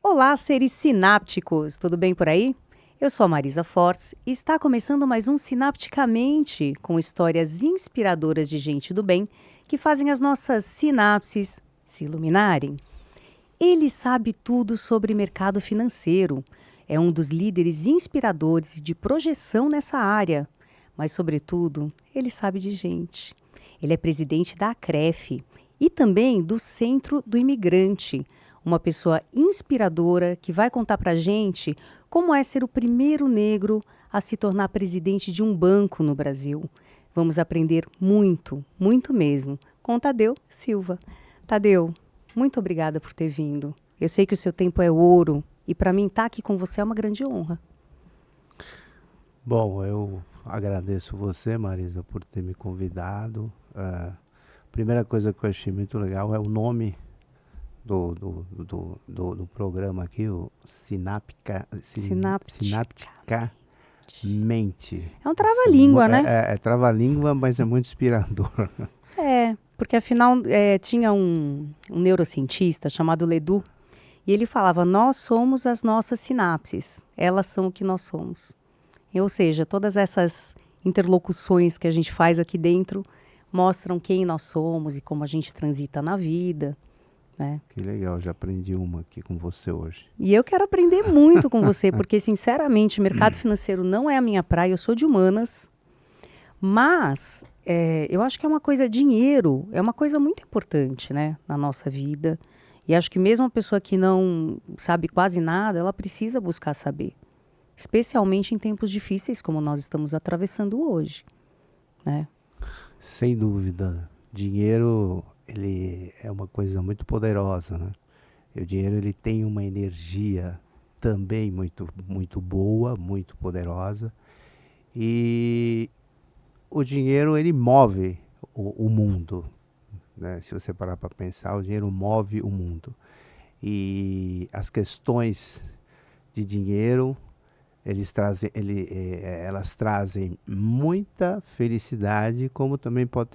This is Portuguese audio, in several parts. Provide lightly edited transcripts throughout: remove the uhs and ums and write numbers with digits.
Olá, seres sinápticos, tudo bem por aí? Eu sou a Marisa Fortes e está começando mais um Sinapticamente, com histórias inspiradoras de gente do bem que fazem as nossas sinapses se iluminarem. Ele sabe tudo sobre mercado financeiro, é um dos líderes inspiradores de projeção nessa área, mas, sobretudo, ele sabe de gente. Ele é presidente da ACREF e também do Centro do Imigrante, uma pessoa inspiradora que vai contar pra gente como é ser o primeiro negro a se tornar presidente de um banco no Brasil. Vamos aprender muito, muito mesmo, com Tadeu Silva. Tadeu, muito obrigada por ter vindo. Eu sei que o seu tempo é ouro e para mim estar aqui com você é uma grande honra. Bom, eu agradeço você, Marisa, por ter me convidado. Primeira coisa que eu achei muito legal é o nome do programa aqui, o Sinapticamente. É um trava-língua, né? É trava-língua, mas é muito inspirador. É, porque afinal tinha um neurocientista chamado Ledoux e ele falava, nós somos as nossas sinapses, elas são o que nós somos. Ou seja, todas essas interlocuções que a gente faz aqui dentro mostram quem nós somos e como a gente transita na vida, né? Que legal, já aprendi uma aqui com você hoje. E eu quero aprender muito com você, porque, sinceramente, mercado financeiro não é a minha praia, eu sou de humanas, mas eu acho que é uma coisa, dinheiro é uma coisa muito importante, né, na nossa vida. E acho que mesmo uma pessoa que não sabe quase nada, ela precisa buscar saber. Especialmente em tempos difíceis como nós estamos atravessando hoje, né? Sem dúvida. Dinheiro, ele é uma coisa muito poderosa, né? E o dinheiro, ele tem uma energia também muito, muito boa, muito poderosa. E o dinheiro, ele move o mundo, né? Se você parar para pensar, o dinheiro move o mundo. E as questões de dinheiro, elas trazem muita felicidade, como também pode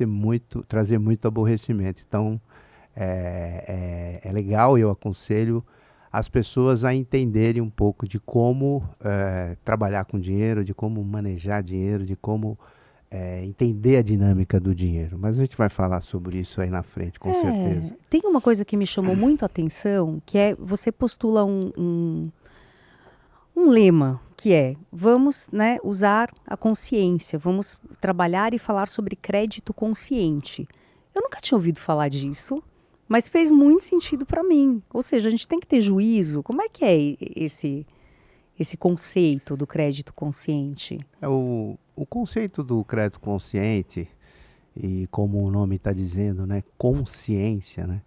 trazer muito aborrecimento. Então, é legal, eu aconselho as pessoas a entenderem um pouco de como trabalhar com dinheiro, de como manejar dinheiro, de como entender a dinâmica do dinheiro. Mas a gente vai falar sobre isso aí na frente, com certeza. Tem uma coisa que me chamou muito a atenção, que é você postula um lema, que é, vamos, né, usar a consciência, vamos trabalhar e falar sobre crédito consciente. Eu nunca tinha ouvido falar disso, mas fez muito sentido para mim. Ou seja, a gente tem que ter juízo. Como é que é esse conceito do crédito consciente? O conceito do crédito consciente, e como o nome está dizendo, né, consciência, né?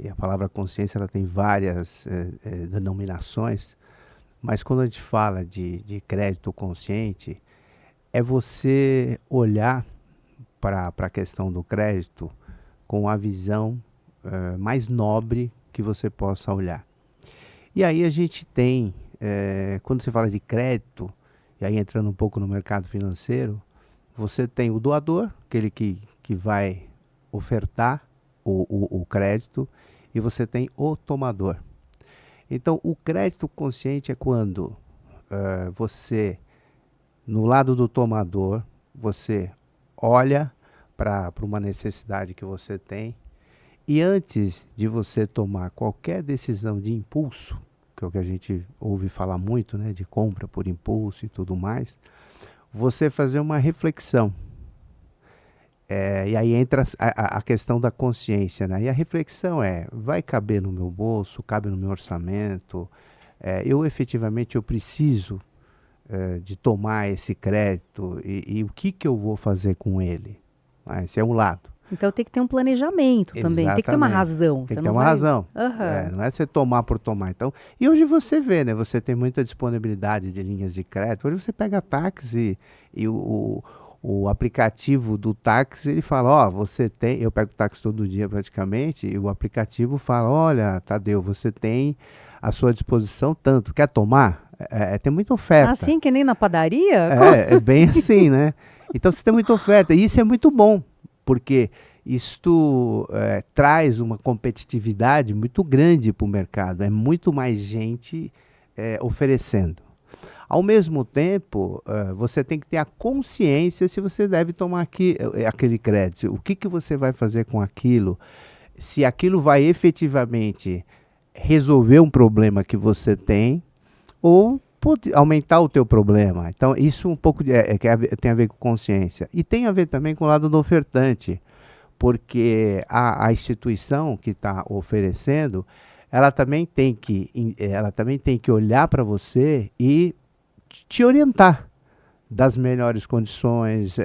E a palavra consciência, ela tem várias denominações. Mas quando a gente fala de crédito consciente, é você olhar para a questão do crédito com a visão mais nobre que você possa olhar. E aí a gente tem, quando você fala de crédito, e aí entrando um pouco no mercado financeiro, você tem o doador, aquele que vai ofertar o crédito, e você tem o tomador. Então, o crédito consciente é quando você, no lado do tomador, você olha para uma necessidade que você tem e antes de você tomar qualquer decisão de impulso, que é o que a gente ouve falar muito, né, de compra por impulso e tudo mais, você fazer uma reflexão. E aí entra a questão da consciência, né? E a reflexão vai caber no meu bolso, cabe no meu orçamento, eu efetivamente preciso de tomar esse crédito e o que eu vou fazer com ele? Esse é um lado. Então tem que ter um planejamento também, tem que ter uma razão. Tem que ter uma razão, não é você tomar por tomar. Então, e hoje você vê, né? Você tem muita disponibilidade de linhas de crédito, hoje você pega táxi e o aplicativo do táxi, ele fala, você tem, eu pego táxi todo dia praticamente, e o aplicativo fala, olha, Tadeu, você tem à sua disposição tanto, quer tomar? Tem muita oferta. Assim que nem na padaria? É bem assim, né? Então você tem muita oferta, e isso é muito bom, porque isto traz uma competitividade muito grande para o mercado, é muito mais gente oferecendo. Ao mesmo tempo, você tem que ter a consciência se você deve tomar aquele crédito, o que, que você vai fazer com aquilo, se aquilo vai efetivamente resolver um problema que você tem ou pode aumentar o teu problema. Então, isso um pouco tem a ver com consciência. E tem a ver também com o lado do ofertante, porque a instituição que está oferecendo, ela também tem que olhar para você e te orientar das melhores condições,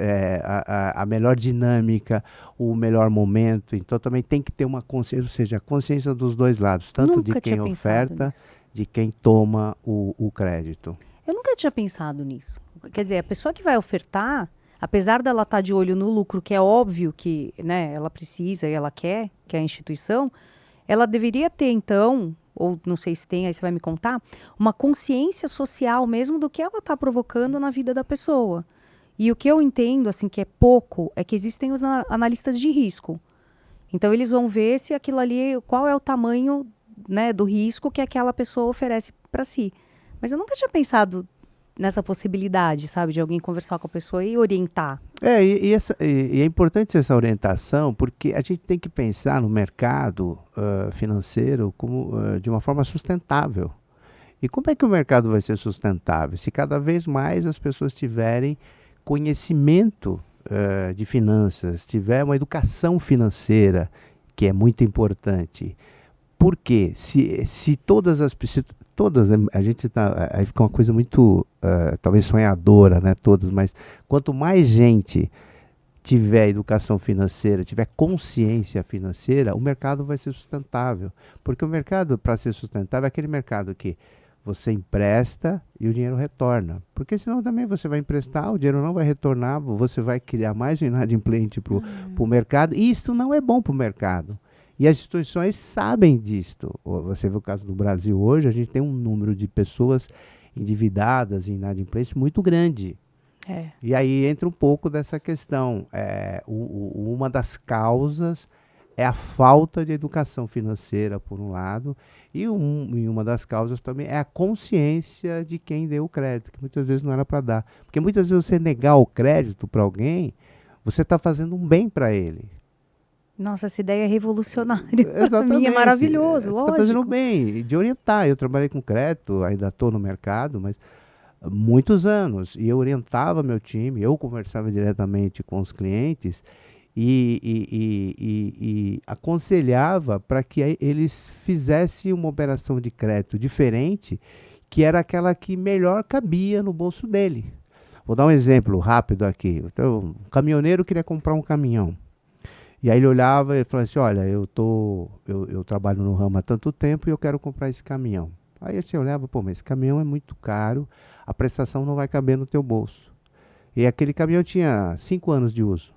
a melhor dinâmica, o melhor momento. Então também tem que ter uma consciência, ou seja, a consciência dos dois lados, tanto de Nunca quem tinha pensado oferta, nisso. de quem toma o crédito. Eu nunca tinha pensado nisso. Quer dizer, a pessoa que vai ofertar, apesar dela estar de olho no lucro, que é óbvio que, né, ela precisa e ela quer, que é a instituição, ela deveria ter, então, ou não sei se tem, aí você vai me contar, uma consciência social mesmo do que ela está provocando na vida da pessoa. E o que eu entendo, assim, que é pouco, é que existem os analistas de risco. Então, eles vão ver se aquilo ali, qual é o tamanho, né, do risco que aquela pessoa oferece para si. Mas eu nunca tinha pensado nessa possibilidade, sabe, de alguém conversar com a pessoa e orientar. E é importante essa orientação, porque a gente tem que pensar no mercado financeiro de uma forma sustentável. E como é que o mercado vai ser sustentável? Se cada vez mais as pessoas tiverem conhecimento de finanças, tiver uma educação financeira, que é muito importante. Porque se todas as se todas a gente tá aí fica uma coisa muito talvez sonhadora, né, todas, mas quanto mais gente tiver educação financeira, tiver consciência financeira, o mercado vai ser sustentável. Porque o mercado, para ser sustentável, é aquele mercado que você empresta e o dinheiro retorna. Porque senão também você vai emprestar, o dinheiro não vai retornar, você vai criar mais um inadimplente para o mercado, e isso não é bom para o mercado. E as instituições sabem disto. Você vê o caso do Brasil hoje, a gente tem um número de pessoas endividadas e inadimplentes muito grande. É. E aí entra um pouco dessa questão. Uma das causas é a falta de educação financeira, por um lado, e uma das causas também é a consciência de quem deu o crédito, que muitas vezes não era para dar. Porque muitas vezes você negar o crédito para alguém, você está fazendo um bem para ele. Nossa, essa ideia é revolucionária. Para Exatamente. mim é maravilhoso, Você está lógico. fazendo bem, de orientar. Eu trabalhei com crédito, ainda estou no mercado, mas há muitos anos. E eu orientava meu time, eu conversava diretamente com os clientes e aconselhava para que eles fizessem uma operação de crédito diferente, que era aquela que melhor cabia no bolso dele. Vou dar um exemplo rápido aqui. Então, um caminhoneiro queria comprar um caminhão. E aí ele olhava e falava assim, olha, eu trabalho no ramo há tanto tempo e eu quero comprar esse caminhão. Aí você olhava, pô, mas esse caminhão é muito caro, a prestação não vai caber no teu bolso. E aquele caminhão tinha 5 anos de uso.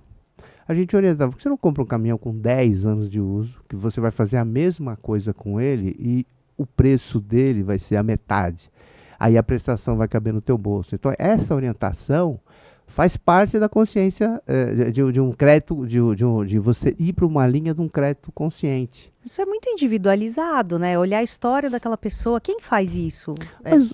A gente orientava, por que você não compra um caminhão com 10 anos de uso, que você vai fazer a mesma coisa com ele e o preço dele vai ser a metade. Aí a prestação vai caber no teu bolso. Então essa orientação faz parte da consciência de um crédito, de você ir para uma linha de um crédito consciente. Isso é muito individualizado, né? Olhar a história daquela pessoa. Quem faz isso?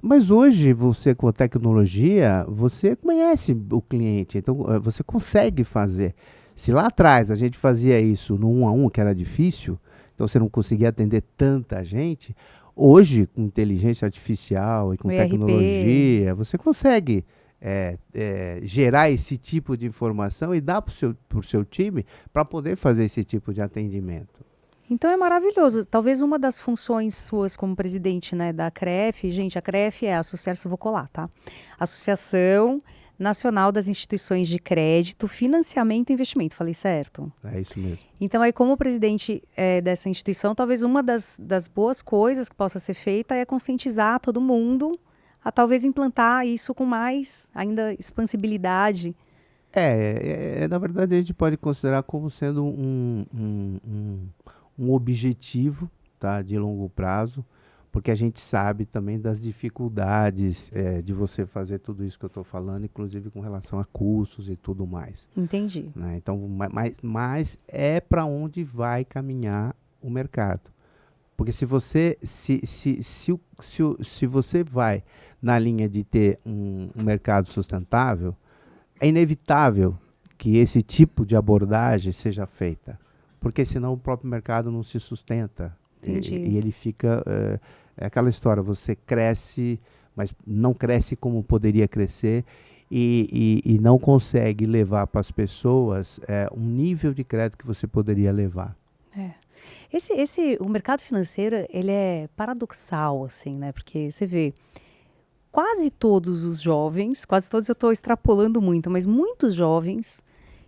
Mas hoje, você com a tecnologia, você conhece o cliente, então você consegue fazer. Se lá atrás a gente fazia isso no 1 a 1, que era difícil, então você não conseguia atender tanta gente, hoje, com inteligência artificial e com tecnologia, você consegue gerar esse tipo de informação e dar para o seu time para poder fazer esse tipo de atendimento. Então é maravilhoso. Talvez uma das funções suas como presidente, né, da CREF, gente, a CREF é a Associação, vou colar, tá? Associação Nacional das Instituições de Crédito, Financiamento e Investimento. Falei certo? É isso mesmo. Então aí, como presidente dessa instituição, talvez uma das boas coisas que possa ser feita é conscientizar todo mundo a talvez implantar isso com mais ainda expansibilidade. Na verdade, a gente pode considerar como sendo um objetivo, tá, de longo prazo, porque a gente sabe também das dificuldades de você fazer tudo isso que eu estou falando, inclusive com relação a custos e tudo mais. Entendi. Né? Então, mas é para onde vai caminhar o mercado. Porque se você, se você vai na linha de ter um mercado sustentável, é inevitável que esse tipo de abordagem seja feita. Porque senão o próprio mercado não se sustenta. E ele fica... É aquela história, você cresce, mas não cresce como poderia crescer e não consegue levar para as pessoas um nível de crédito que você poderia levar. O mercado financeiro, ele é paradoxal, assim, né? Porque você vê, quase todos os jovens, quase todos eu estou extrapolando muito, mas muitos jovens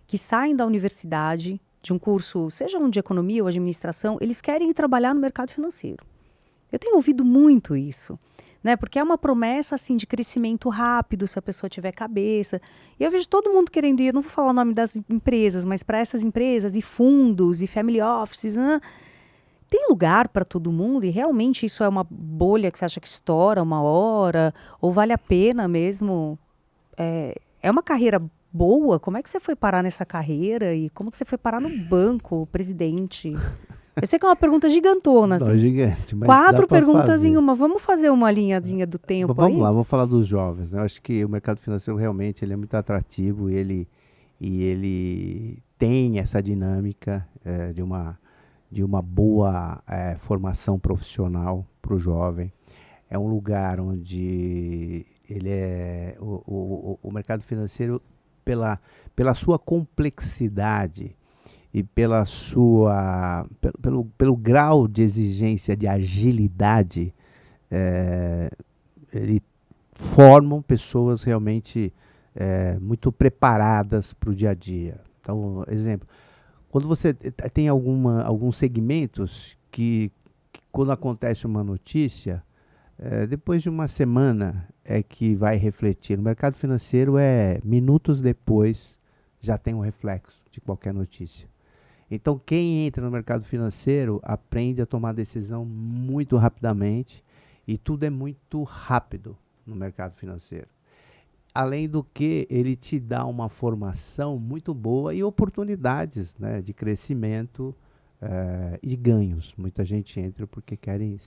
que saem da universidade, de um curso, seja um de economia ou administração, eles querem ir trabalhar no mercado financeiro. Eu tenho ouvido muito isso, né? Porque é uma promessa, assim, de crescimento rápido, se a pessoa tiver cabeça. E eu vejo todo mundo querendo ir, eu não vou falar o nome das empresas, mas para essas empresas, e fundos, e family offices, né? Tem lugar para todo mundo e realmente isso é uma bolha que você acha que estoura uma hora? Ou vale a pena mesmo? É uma carreira boa? Como é que você foi parar nessa carreira? E como que você foi parar no banco, presidente? Eu sei que é uma pergunta gigantona. Não, gigante, mas 4 dá pra perguntas fazer. em uma. Vamos fazer uma linhazinha do tempo Vamos aí? lá, vamos falar dos jovens. Né? Eu acho que o mercado financeiro realmente ele é muito atrativo e ele tem essa dinâmica de uma boa formação profissional para o jovem. É um lugar onde o mercado financeiro, pela sua complexidade e pelo grau de exigência de agilidade, ele formam pessoas realmente muito preparadas para o dia a dia. Então, exemplo, quando você tem alguns segmentos que quando acontece uma notícia, depois de uma semana é que vai refletir. No mercado financeiro minutos depois já tem um reflexo de qualquer notícia. Então quem entra no mercado financeiro aprende a tomar decisão muito rapidamente e tudo é muito rápido no mercado financeiro. Além do que ele te dá uma formação muito boa e oportunidades, né, de crescimento e ganhos. Muita gente entra porque querem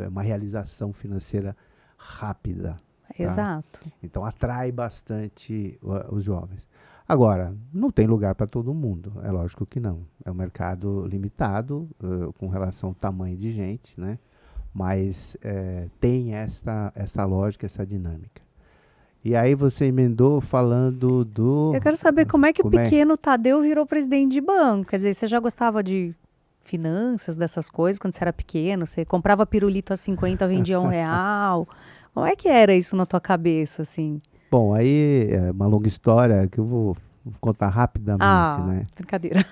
uma realização financeira rápida. Tá? Exato. Então atrai bastante os jovens. Agora, não tem lugar para todo mundo, é lógico que não. É um mercado limitado com relação ao tamanho de gente, né? Mas tem essa lógica, essa dinâmica. E aí você emendou falando do... Eu quero saber como é que o pequeno Tadeu virou presidente de banco. Quer dizer, você já gostava de finanças, dessas coisas, quando você era pequeno? Você comprava pirulito a 50, vendia R$1. Como é que era isso na tua cabeça, assim? Bom, aí é uma longa história que eu vou contar rapidamente, né? Brincadeira.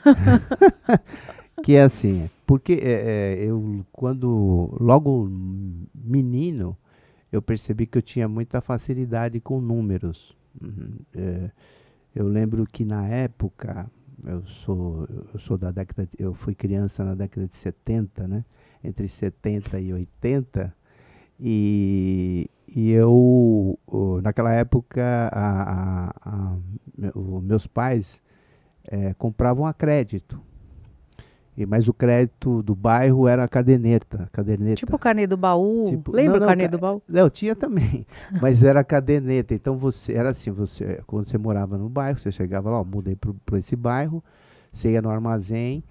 Que é assim, porque eu, quando logo menino, eu percebi que eu tinha muita facilidade com números. Eu lembro que na época, eu sou da década, eu fui criança na década de 70, né? Entre 70 e 80, e eu, naquela época, meus pais compravam a crédito. Mas o crédito do bairro era a caderneta. Tipo o carnê do baú. Lembra o carnê do baú? Não, tinha também. Mas era a caderneta. Então era assim, quando você morava no bairro, você chegava lá, mudei para esse bairro, você ia no armazém.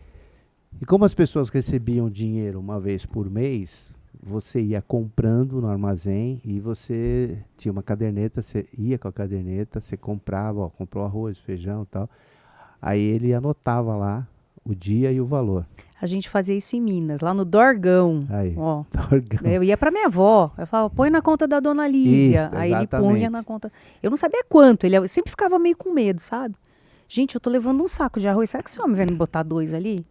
E como as pessoas recebiam dinheiro uma vez por mês, você ia comprando no armazém e você tinha uma caderneta, você ia com a caderneta, você comprava, comprou arroz, feijão e tal. Aí ele anotava lá o dia e o valor. A gente fazia isso em Minas, lá no Dorgão. Aí, ó. Dorgão. Eu ia pra minha avó, eu falava, põe na conta da dona Lísia. Isso, aí ele punha na conta. Eu não sabia quanto, eu sempre ficava meio com medo, sabe? Gente, eu tô levando um saco de arroz, será que esse homem vai me botar 2 ali?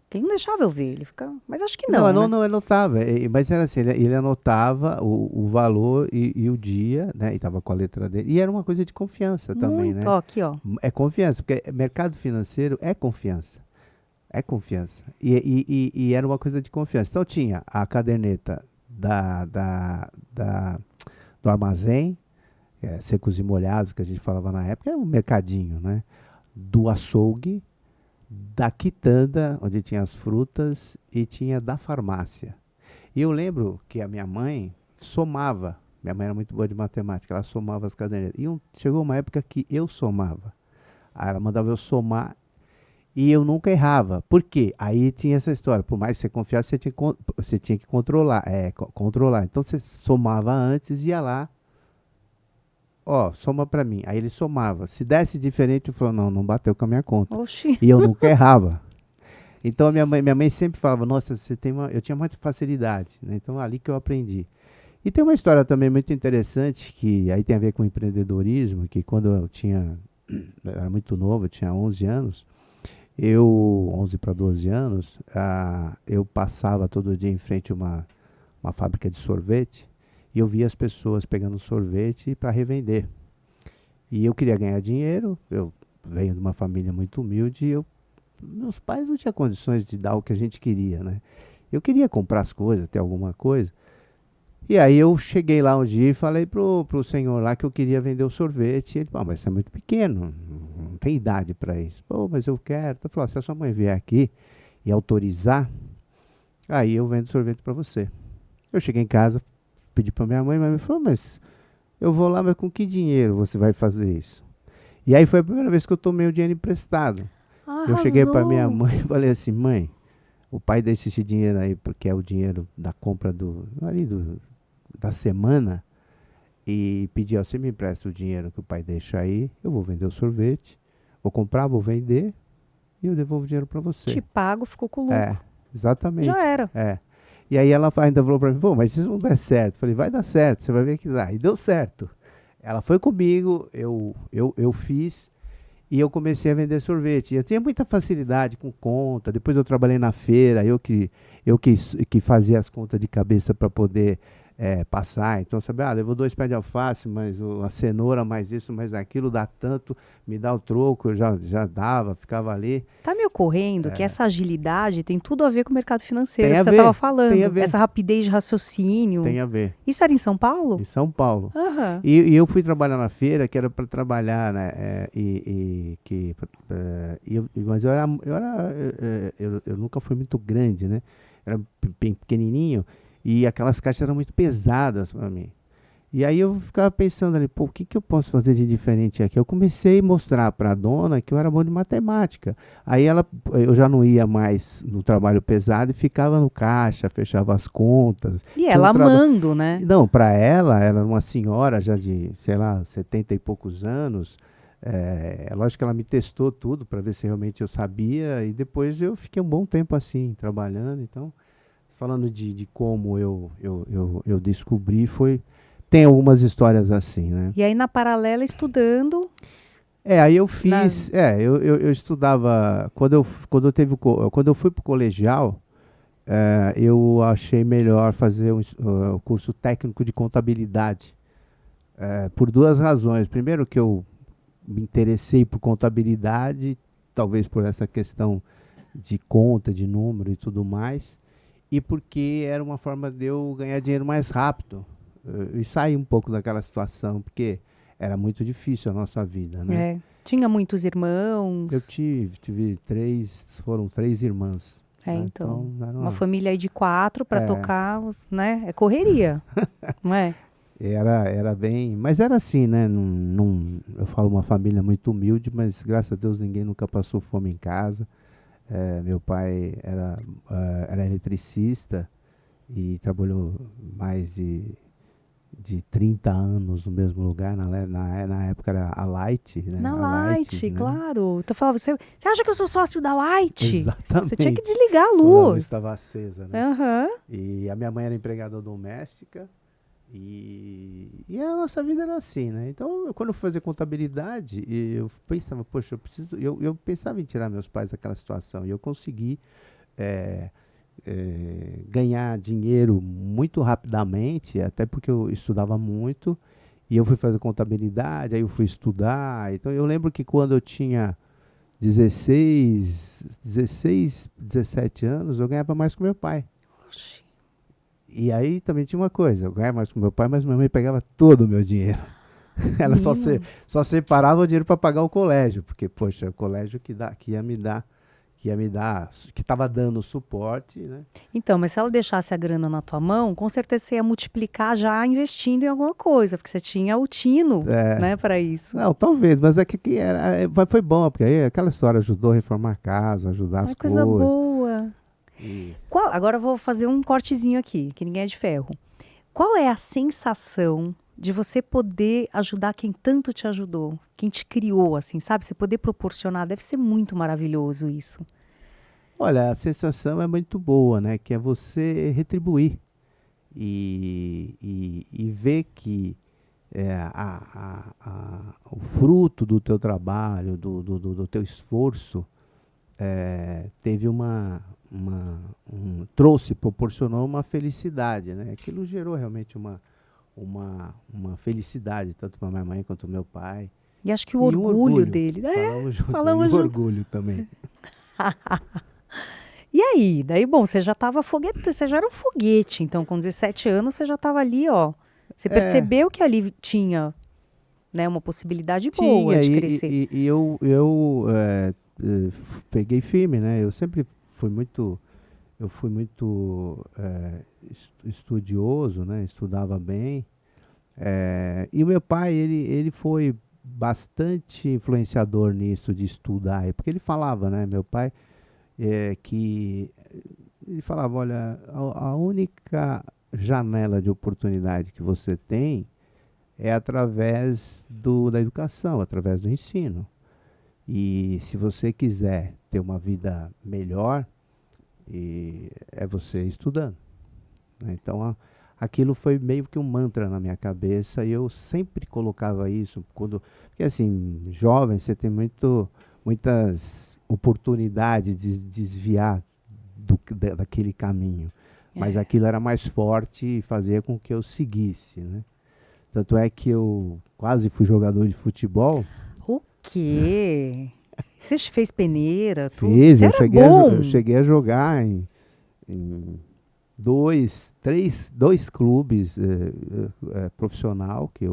Porque ele não deixava eu ver, ele ficava... Mas acho que não, Não, né? não anotava. Mas era assim, ele anotava o valor e o dia, né? E tava com a letra dele. E era uma coisa de confiança também, Muito, né? ó, aqui, ó. É confiança, porque mercado financeiro é confiança. É confiança. E era uma coisa de confiança. Então tinha a caderneta da, da, da- do armazém, secos e molhados, que a gente falava na época, era um mercadinho, né? Do açougue, da quitanda, onde tinha as frutas, e tinha da farmácia. E eu lembro que a minha mãe somava. Minha mãe era muito boa de matemática, ela somava as cadernetas. Chegou uma época que eu somava. Aí ela mandava eu somar e eu nunca errava. Por quê? Aí tinha essa história. Por mais que você confiasse, você tinha que controlar. Controlar. Então você somava antes, ia lá, ó, soma pra mim. Aí ele somava. Se desse diferente, eu falava, não, não bateu com a minha conta. Oxi. E eu nunca errava. Então a minha mãe sempre falava, nossa, eu tinha muita facilidade, né? Então ali que eu aprendi. E tem uma história também muito interessante que aí tem a ver com empreendedorismo, que quando eu era muito novo, eu tinha 11 anos, 11 para 12 anos, eu passava todo dia em frente a uma fábrica de sorvete e eu via as pessoas pegando sorvete para revender. E eu queria ganhar dinheiro, eu venho de uma família muito humilde, meus pais não tinham condições de dar o que a gente queria, né? Eu queria comprar as coisas, ter alguma coisa. E aí eu cheguei lá um dia e falei pro senhor lá que eu queria vender o sorvete. E ele falou, mas você é muito pequeno, não tem idade para isso. Pô, mas eu quero. Então, falou, se a sua mãe vier aqui e autorizar, aí eu vendo sorvete para você. Eu cheguei em casa, pedi para minha mãe falou, mas eu vou lá, mas com que dinheiro você vai fazer isso? E aí foi a primeira vez que eu tomei o dinheiro emprestado. Eu cheguei para minha Arrasou. mãe e falei assim, mãe, o pai deixa esse dinheiro aí, porque é o dinheiro da compra da semana, e pedi, ó, você me empresta o dinheiro que o pai deixa aí, eu vou vender o sorvete, vou comprar, vou vender, e eu devolvo o dinheiro para Te você. pago, ficou com É, lucro. Já exatamente. era. É. E aí ela ainda falou para mim, pô, mas se isso não der certo, eu falei, vai dar certo, você vai ver que dá. E deu certo. Ela foi comigo, eu fiz, e eu comecei a vender sorvete. Eu tinha muita facilidade com conta. Depois eu trabalhei na feira, que fazia as contas de cabeça para poder passar. Então, sabe, levou 2 pés de alface, mas a cenoura, mais isso, mais aquilo, dá tanto, me dá o troco, eu já dava, ficava ali. Tá me ocorrendo que essa agilidade tem tudo a ver com o mercado financeiro Tem que a você estava ver, tem a falando. ver, Essa rapidez de raciocínio. tem a ver. Isso era em São Paulo? Em São Paulo. Aham. E eu fui trabalhar na feira, que era para trabalhar, né? Mas eu nunca fui muito grande, né? Era bem pequenininho e aquelas caixas eram muito pesadas para mim. E aí eu ficava pensando ali, pô, o que eu posso fazer de diferente aqui? Eu comecei a mostrar para a dona que eu era bom de matemática. Aí eu já não ia mais no trabalho pesado e ficava no caixa, fechava as contas. E Tinha um ela traba... amando, né? Não, para ela era uma senhora já de, sei lá, 70 e poucos anos. É lógico que ela me testou tudo para ver se realmente eu sabia. E depois eu fiquei um bom tempo assim, trabalhando. Então, falando de como eu descobri, tem algumas histórias assim, né? E aí, na paralela, estudando. Aí eu Na... fiz, eu estudava, quando eu fui pro colegial, eu achei melhor fazer o curso técnico de contabilidade, por duas razões. Primeiro que eu me interessei por contabilidade, talvez por essa questão de conta, de número e tudo mais, e porque era uma forma de eu ganhar dinheiro mais rápido, e sair um pouco daquela situação, porque era muito difícil a nossa vida, né? Tinha muitos Eu irmãos. tive foram 3 irmãs, né? Então, Então, uma família aí de 4 para tocar, né? É correria, não é? era bem, mas era assim, né? Eu falo uma família muito humilde, mas graças a Deus ninguém nunca passou fome em casa. Meu pai era eletricista e trabalhou mais de 30 anos no mesmo lugar. Na época era a Light, né? Na A Light, Light, né? claro. Tu falava, você acha que eu sou sócio da Light? Você tinha que Exatamente. desligar a Quando a luz luz. estava acesa, né? Aham. E a minha mãe era empregada doméstica e a nossa vida era assim, né? Então, quando eu fui fazer contabilidade, eu pensava, poxa, eu pensava em tirar meus pais daquela situação e eu consegui eh, ganhar dinheiro muito rapidamente, até porque eu estudava muito e eu fui fazer contabilidade, aí eu fui estudar. Então, eu lembro que quando eu tinha 16, 17 anos, eu ganhava mais que meu pai. Oxi. E aí também tinha uma coisa, eu ganhava mais com meu pai, mas minha mãe pegava todo o meu dinheiro. Ela Menino. só separava o dinheiro para pagar o colégio, porque, poxa, o colégio que ia me dar, que estava dando suporte, né? Então, mas se ela deixasse a grana na tua mão, com certeza você ia multiplicar já investindo em alguma coisa, porque você tinha o tino, É, né, para isso. não, talvez, mas é que foi bom, porque aí aquela história ajudou a reformar a casa, ajudar Ai, as coisa coisas. boa. E, Agora eu vou fazer um cortezinho aqui, que ninguém é de ferro. Qual é a sensação de você poder ajudar quem tanto te ajudou, quem te criou, assim, sabe? Você poder proporcionar, deve ser muito maravilhoso isso. olha, a sensação é muito boa, né? Que é você retribuir e ver que o fruto do teu trabalho, do teu esforço, teve proporcionou uma felicidade, né? Aquilo gerou realmente uma felicidade, tanto para minha mãe quanto meu pai. E acho que o E um orgulho orgulho, dele. É, falamos junto, e falamos um junto. orgulho também. E aí? Daí, bom, você já estava foguete, você já era um foguete, então com 17 anos você já estava ali, ó. Você É, percebeu que ali tinha, né, uma possibilidade boa tinha, de crescer. e eu peguei firme, né? Eu fui muito estudioso, né? Estudava bem. E o meu pai, ele foi bastante influenciador nisso de estudar, porque ele falava, né? Meu pai, que ele falava, olha, a única janela de oportunidade que você tem é através da educação, através do ensino. E se você quiser ter uma vida melhor, é você estudando, né? Então, aquilo foi meio que um mantra na minha cabeça e eu sempre colocava isso porque assim, jovem, você tem muitas oportunidades de desviar daquele caminho, mas É. aquilo era mais forte e fazia com que eu seguisse, né? Tanto é que eu quase fui jogador de futebol. O quê? Você fez peneira, tudo? Fiz, Você era eu bom. cheguei a jogar em dois clubes profissional que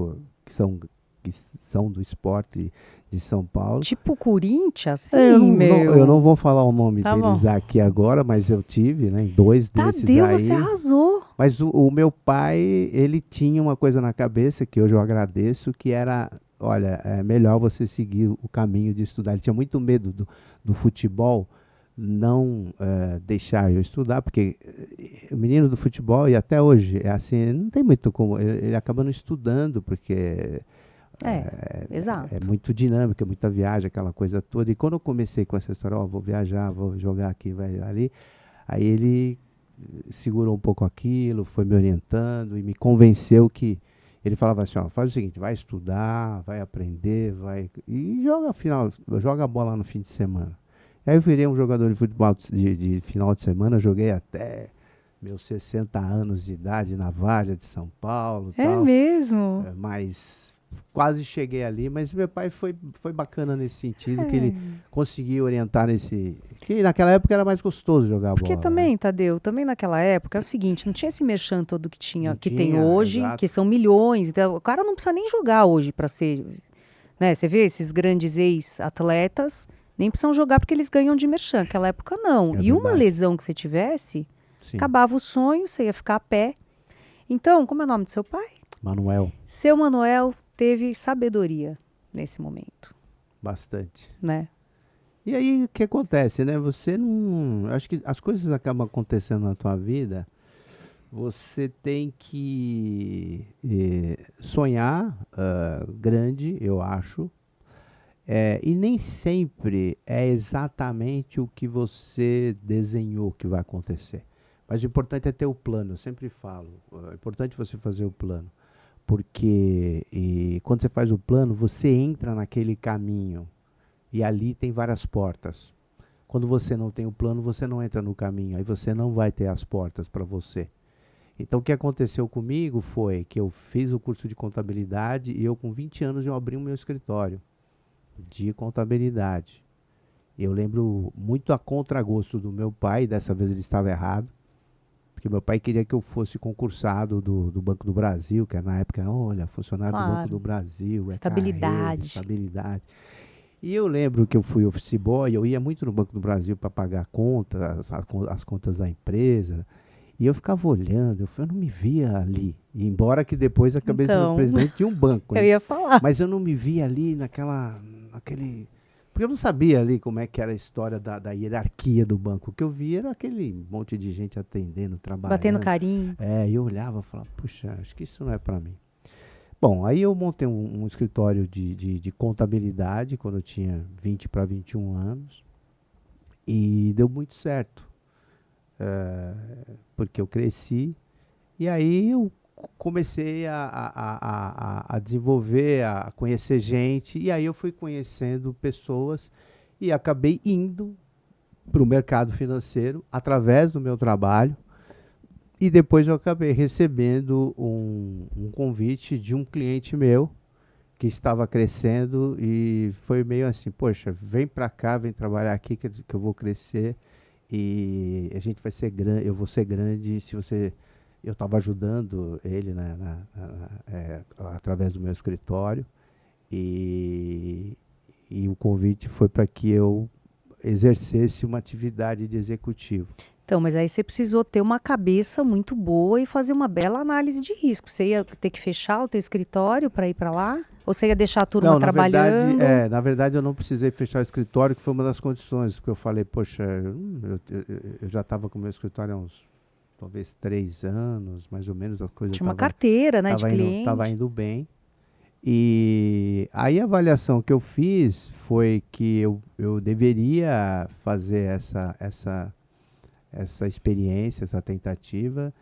são do esporte de São Paulo. Tipo Corinthians, Eu assim, eu não meu. vou falar o nome Tá bom. deles aqui agora, mas eu tive, né, em dois desses Tadeu, você aí. arrasou. Mas o meu pai, ele tinha uma coisa na cabeça que hoje eu agradeço, que era, olha, é melhor você seguir o caminho de estudar. Ele tinha muito medo do futebol não deixar eu estudar, porque o menino do futebol, e até hoje, é assim, não tem muito como, ele acaba não estudando, porque É, é exato. muito dinâmico, é muita viagem, aquela coisa toda. E quando eu comecei com essa história, ó, vou viajar, vou jogar aqui, vai ali, aí ele segurou um pouco aquilo, foi me orientando e me convenceu que ele falava assim, ó, faz o seguinte, vai estudar, vai aprender, vai e joga a bola no fim de semana. Aí eu virei um jogador de futebol de final de semana, joguei até meus 60 anos de idade na Várzea de São Paulo, É tal. mesmo. Mas quase cheguei ali, mas meu pai foi bacana nesse sentido, que ele É. conseguia orientar que naquela época era mais gostoso jogar Porque bola, né? também, Tadeu, também naquela época é o seguinte, não tinha esse merchan todo que tinha, Não que tem tinha, hoje, que exato. são milhões. Então, o cara não precisa nem jogar hoje para ser, né? Você vê esses grandes ex-atletas, nem precisam jogar porque eles ganham de merchan. Naquela época não. É E uma verdade. lesão que você tivesse, Sim. acabava o sonho, você ia ficar a pé. Então, como é o nome do seu pai? Manuel, Seu Manuel teve sabedoria nesse momento, bastante. né? E aí o que acontece, né? Você não. Acho que as coisas acabam acontecendo na tua vida. Você tem que sonhar grande, eu acho. E nem sempre é exatamente o que você desenhou que vai acontecer. Mas o importante é ter o plano, eu sempre falo. É importante você fazer o plano. Porque quando você faz o plano, você entra naquele caminho. E ali tem várias portas. Quando você não tem o plano, você não entra no caminho. Aí você não vai ter as portas para você. Então o que aconteceu comigo foi que eu fiz o curso de contabilidade e eu com 20 anos eu abri o meu escritório de contabilidade. Eu lembro muito a contragosto do meu pai, dessa vez ele estava errado, porque meu pai queria que eu fosse concursado do Banco do Brasil, que era, na época, olha, funcionário do Banco do Claro. Brasil, é carreira, Estabilidade. estabilidade. E eu lembro que eu fui office boy, eu ia muito no Banco do Brasil para pagar contas, as contas da empresa, e eu ficava olhando, eu não me via ali. E embora que depois acabei sendo Então, presidente de um banco, eu hein? ia falar. Mas eu não me via ali naquele. Porque eu não sabia ali como é que era a história da hierarquia do banco. O que eu via era aquele monte de gente atendendo, Batendo trabalhando. carinho. E eu olhava e falava, puxa, acho que isso não é para mim. Bom, aí eu montei um escritório de contabilidade quando eu tinha 20 para 21 anos e deu muito certo, porque eu cresci e aí eu comecei a desenvolver, a conhecer gente e aí eu fui conhecendo pessoas e acabei indo para o mercado financeiro através do meu trabalho. E depois eu acabei recebendo um convite de um cliente meu que estava crescendo e foi meio assim, poxa, vem para cá, vem trabalhar aqui que eu vou crescer e a gente vai ser grande, eu vou ser grande se você. Eu estava ajudando ele através do meu escritório e, e o convite foi para que eu exercesse uma atividade de executivo. Então, mas aí você precisou ter uma cabeça muito boa e fazer uma bela análise de risco. Você ia ter que fechar o teu escritório para ir para lá? Ou você ia deixar a turma Não, trabalhando? na verdade eu não precisei fechar o escritório, que foi uma das condições, porque eu falei, poxa, eu já estava com o meu escritório há uns, talvez 3 anos, mais ou menos, a coisa Tinha uma carteira, né, de tava cliente. indo bem. E aí a avaliação que eu fiz foi que eu deveria fazer essa experiência, essa tentativa,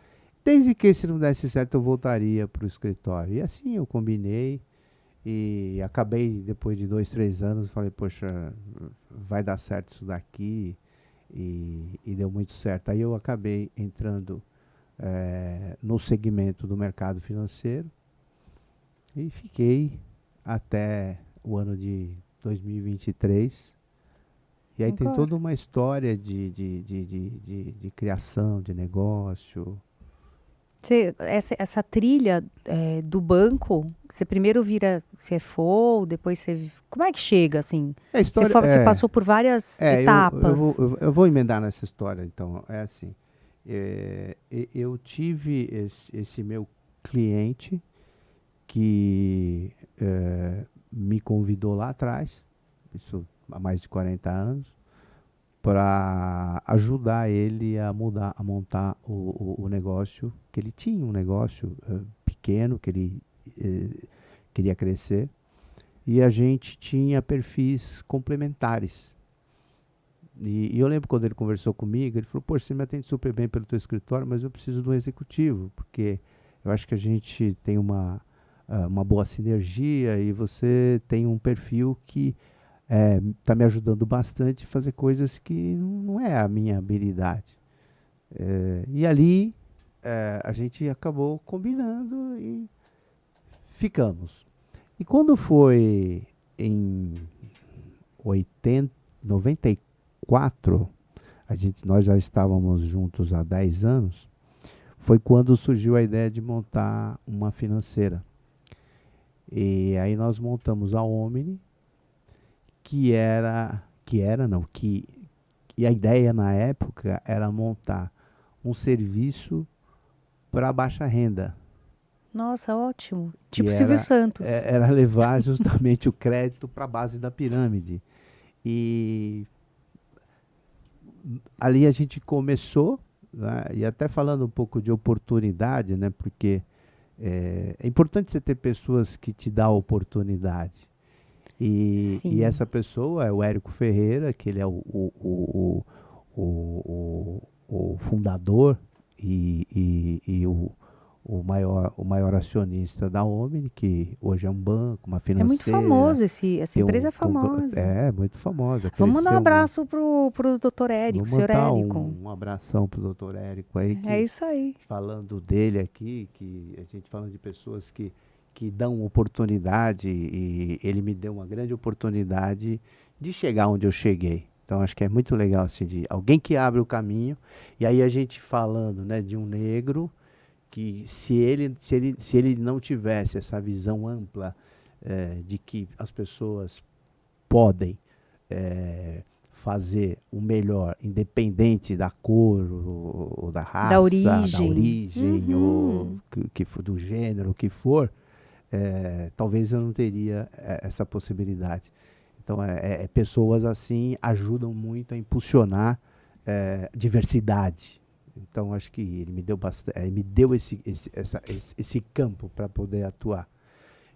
desde que se não desse certo eu voltaria para o escritório. E assim eu combinei. E acabei, depois de 2, 3 anos, falei, poxa, vai dar certo isso daqui. E deu muito certo. Aí eu acabei entrando no segmento do mercado financeiro e fiquei até o ano de 2023. E aí tem Agora. toda uma história de criação de negócio. Essa trilha do banco, você primeiro vira CFO, depois você. Como é que chega, assim? A Você história fala, você passou por várias etapas. eu vou emendar nessa história, então. É assim, eu tive esse meu cliente que me convidou lá atrás, isso há mais de 40 anos, para ajudar ele a montar o negócio, que ele tinha um negócio pequeno, que ele queria crescer, e a gente tinha perfis complementares. E eu lembro quando ele conversou comigo, ele falou, poxa, você me atende super bem pelo teu escritório, mas eu preciso de um executivo, porque eu acho que a gente tem uma boa sinergia e você tem um perfil que está me ajudando bastante a fazer coisas que não é a minha habilidade. E ali a gente acabou combinando e ficamos. E quando foi em 80, 94, nós já estávamos juntos há 10 anos, foi quando surgiu a ideia de montar uma financeira. E aí nós montamos a Omni, que a ideia na época era montar um serviço para baixa renda, Nossa, ótimo. que Tipo Silvio Santos. era levar justamente o crédito para a base da pirâmide. E ali a gente começou, né, e até falando um pouco de oportunidade, né, porque é importante você ter pessoas que te dão oportunidade. E Sim. essa pessoa é o Érico Ferreira, que ele é o fundador e o maior acionista da Omni, que hoje é um banco, uma É muito financeira, famoso essa empresa é famosa. muito famosa, Vamos mandar um cresceu muito. abraço pro doutor Vou Érico, senhor mandar Érico. um abração pro doutor Érico aí, É que isso aí. falando dele aqui, que a gente falando de pessoas que dão oportunidade, e ele me deu uma grande oportunidade de chegar onde eu cheguei. Então acho que é muito legal assim de alguém que abre o caminho. E aí a gente falando, né, de um negro que se ele não tivesse essa visão ampla de que as pessoas podem fazer o melhor, independente da cor, ou da Da raça, da origem. origem, ou Uhum. do gênero, o que for, talvez eu não teria essa possibilidade. Então, pessoas assim ajudam muito a impulsionar diversidade. Então, acho que ele me deu bastante, me deu esse campo para poder atuar.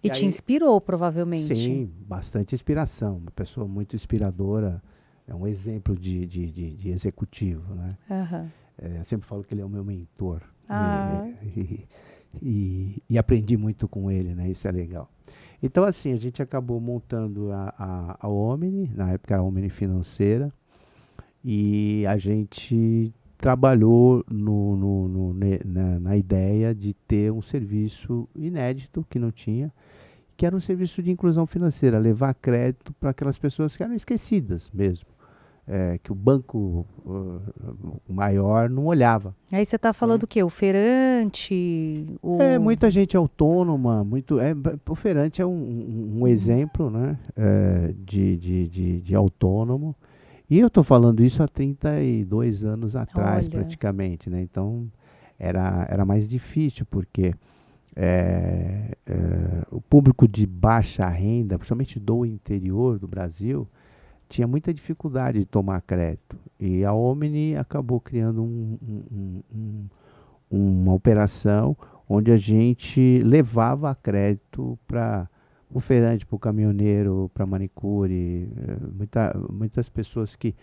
E E te aí, inspirou, provavelmente. sim, bastante inspiração. Uma pessoa muito inspiradora, é um exemplo de executivo, né? Aham. Eu sempre falo que ele é o meu mentor. Ah, E aprendi muito com ele, né? Isso é legal. Então, assim, a gente acabou montando a Omni, na época era a Omni Financeira, e a gente trabalhou na ideia de ter um serviço inédito que não tinha, que era um serviço de inclusão financeira, levar crédito para aquelas pessoas que eram esquecidas mesmo, que o banco maior não olhava. aí você tá falando Então, o quê? O feirante, o... muita gente autônoma, o feirante é um Uhum. exemplo, né, de autônomo. E eu estou falando isso há 32 anos atrás, Olha, praticamente, né? Então, era mais difícil, porque o público de baixa renda, principalmente do interior do Brasil, tinha muita dificuldade de tomar crédito. E a Omni acabou criando uma operação onde a gente levava crédito para o feirante, para o caminhoneiro, para manicure, muitas pessoas que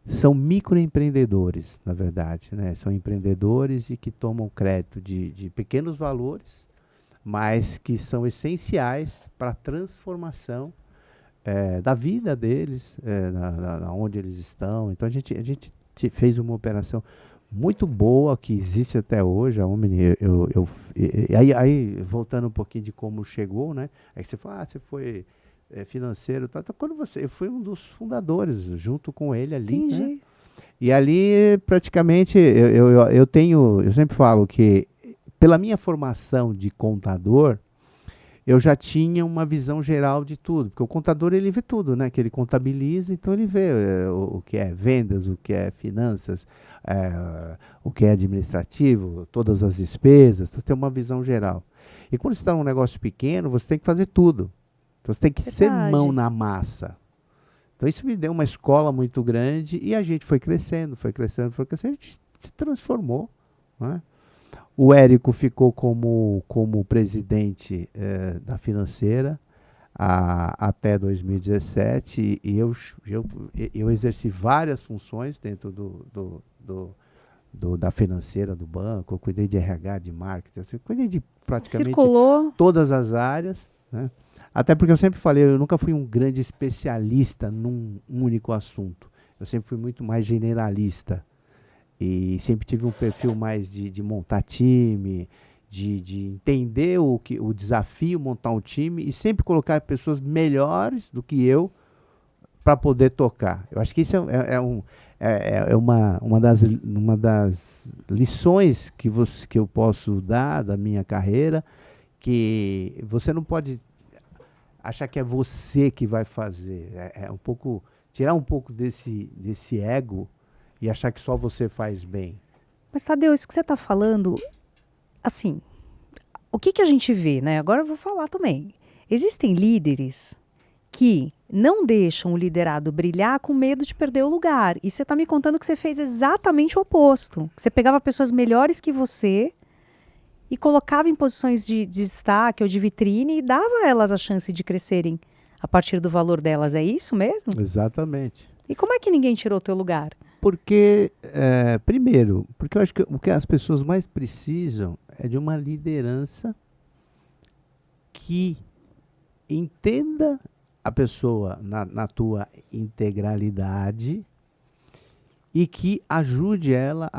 são microempreendedores, na verdade, né? São empreendedores e que tomam crédito de pequenos valores, mas que são essenciais para a transformação da vida deles, onde eles estão. Então fez uma operação muito boa que existe até hoje. A Omni, aí voltando um pouquinho de como chegou, né? Aí você fala, você foi financeiro, tá? Então, eu fui um dos fundadores junto com ele ali, né? entendi. E ali praticamente eu sempre falo que pela minha formação de contador eu já tinha uma visão geral de tudo, porque o contador ele vê tudo, né? Que ele contabiliza, então ele vê o que é vendas, o que é finanças, o que é administrativo, todas as despesas, então, você tem uma visão geral. E quando você está num negócio pequeno, você tem que fazer tudo. Então, você tem que ser mão Verdade. na massa. Então isso me deu uma escola muito grande e a gente foi crescendo, a gente se transformou, né? O Érico ficou como presidente da financeira até 2017 e eu exerci várias funções dentro da financeira do banco. Eu cuidei de RH, de marketing, eu cuidei de praticamente Circulou. todas as áreas, né? Até porque eu sempre falei, eu nunca fui um grande especialista num único assunto. Eu sempre fui muito mais generalista. E sempre tive um perfil mais de montar time, de entender o desafio, montar um time e sempre colocar pessoas melhores do que eu para poder tocar. Eu acho que isso uma das lições que eu posso dar da minha carreira, que você não pode achar que é você que vai fazer. Um pouco, tirar um pouco desse ego e achar que só você faz bem. Mas, Tadeu, isso que você está falando, assim, o que que a gente vê, né? Agora eu vou falar também. Existem líderes que não deixam o liderado brilhar com medo de perder o lugar. E você está me contando que você fez exatamente o oposto. Que você pegava pessoas melhores que você e colocava em posições de destaque ou de vitrine e dava a elas a chance de crescerem a partir do valor delas. É isso mesmo? Exatamente. E como é que ninguém tirou o teu lugar? Porque, primeiro, porque eu acho que o que as pessoas mais precisam é de uma liderança que entenda a pessoa na tua integralidade e que ajude ela